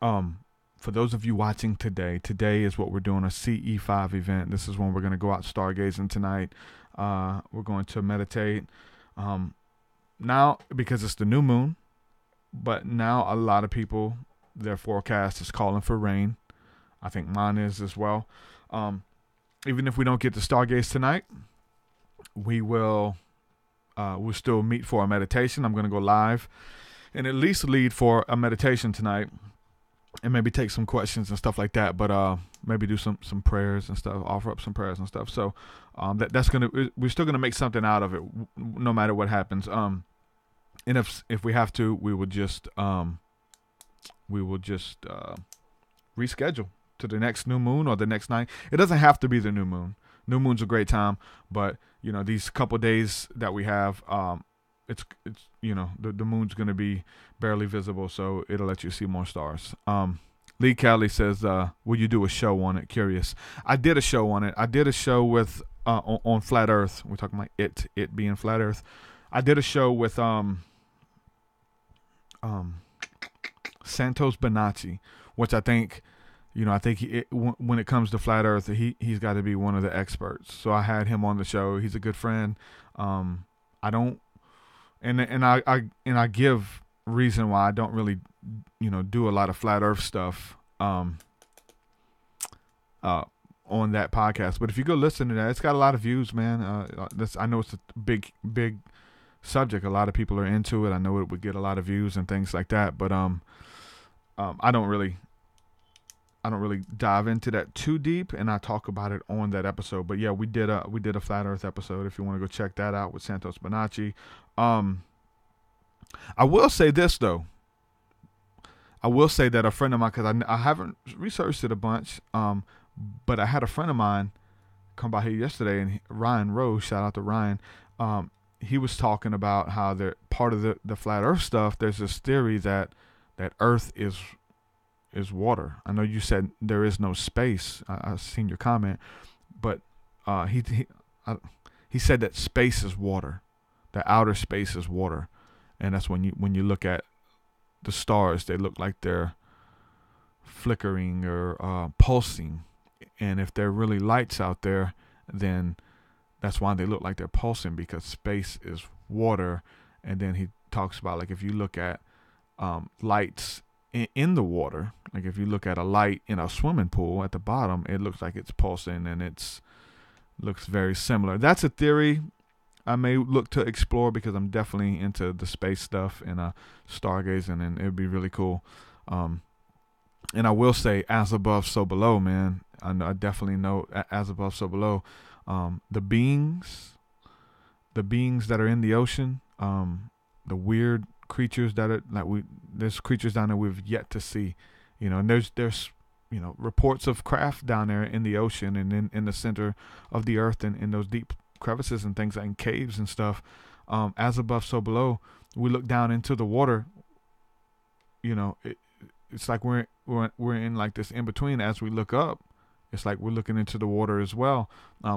For those of you watching today is what we're doing, a CE5 event. This is when we're going to go out stargazing tonight. We're going to meditate. Now, because it's the new moon, but now a lot of people, their forecast is calling for rain. I think mine is as well. Even if we don't get to stargaze tonight, we'll still meet for a meditation. I'm going to go live and at least lead for a meditation tonight. and maybe take some questions and stuff like that. But maybe do some prayers and stuff, offer up some prayers and stuff. So we're still gonna make something out of it, no matter what happens. And if we have to, we will just reschedule to the next new moon or the next night. It doesn't have to be the new moon. New moon's a great time, but these couple days that we have, it's the moon's gonna be barely visible, so it'll let you see more stars. Lee Kelly says, will you do a show on it? Curious. I did a show on it. I did a show with on flat Earth. We're talking about it being flat Earth. I did a show with Santos Bonacci, which I think when it comes to flat Earth, he's got to be one of the experts. So I had him on the show. He's a good friend. I give reason why I don't really, do a lot of flat Earth stuff on that podcast. But if you go listen to that, it's got a lot of views, man. I know it's a big subject. A lot of people are into it. I know it would get a lot of views and things like that. But I don't really dive into that too deep, and I talk about it on that episode. But yeah, we did a flat Earth episode. If you want to go check that out with Santos Bonacci. I will say this though. I will say that a friend of mine, because I haven't researched it a bunch, but I had a friend of mine come by here yesterday, and Ryan Rose, shout out to Ryan. He was talking about how they're part of the flat Earth stuff. There's this theory that Earth is water. I know you said there is no space. I've seen your comment, but he said that space is water, the outer space is water, and that's when you look at the stars, they look like they're flickering or pulsing, and if there are really lights out there, then that's why they look like they're pulsing, because space is water. And then he talks about, like, if you look at lights in the water, like if you look at a light in a swimming pool at the bottom, it looks like it's pulsing, and looks very similar. That's a theory I may look to explore, because I'm definitely into the space stuff and stargazing, and it'd be really cool. And I will say, as above, so below, man. I definitely know, as above, so below. The beings that are in the ocean, the weird creatures that are there's creatures down there we've yet to see, and there's reports of craft down there in the ocean and in the center of the earth, and in those deep crevices and things, like in caves and stuff. As above, so below. We look down into the water. It's like we're in like this in between. As we look up, it's like we're looking into the water as well.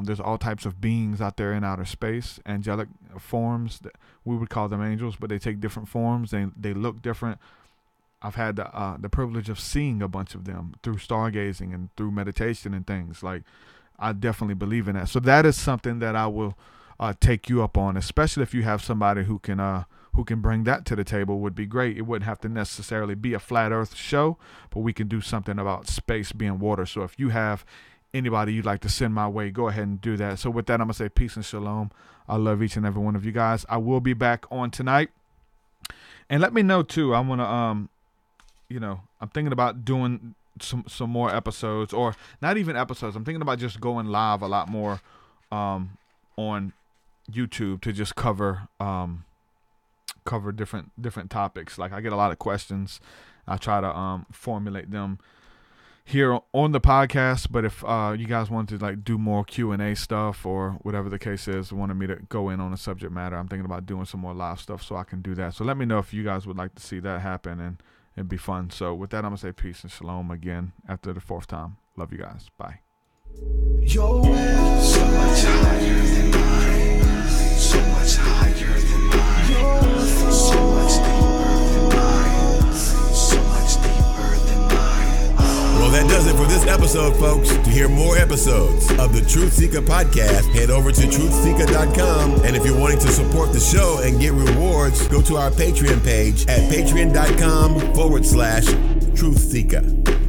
There's all types of beings out there in outer space, angelic forms. We would call them angels, but they take different forms. They look different. I've had the privilege of seeing a bunch of them through stargazing and through meditation and things. Like, I definitely believe in that. So that is something that I will take you up on, especially if you have somebody who can bring that to the table. Would be great. It wouldn't have to necessarily be a flat Earth show, but we can do something about space being water. So if you have anybody you'd like to send my way, go ahead and do that. So with that, I'm gonna say peace and shalom. I love each and every one of you guys. I will be back on tonight, and let me know too. I want to I'm thinking about doing some more episodes, or not even episodes. I'm thinking about just going live a lot more on YouTube to just cover different topics. Like, I get a lot of questions. I try to formulate them here on the podcast, but if you guys want to like do more Q&A stuff, or whatever the case is, wanted me to go in on a subject matter, I'm thinking about doing some more live stuff so I can do that. So let me know if you guys would like to see that happen, and it'd be fun. So with that, I'm gonna say peace and shalom again after the 4th time. Love you guys. Bye. Your way so much higher than mine, so much higher than mine, so much deeper than mine, so much deeper than mine. Well, that does it for this episode, folks. To hear more episodes of the Truth Seeker podcast, head over to truthseeker.com. And if you're wanting to support the show and get rewards, go to our Patreon page at patreon.com/truthseeker.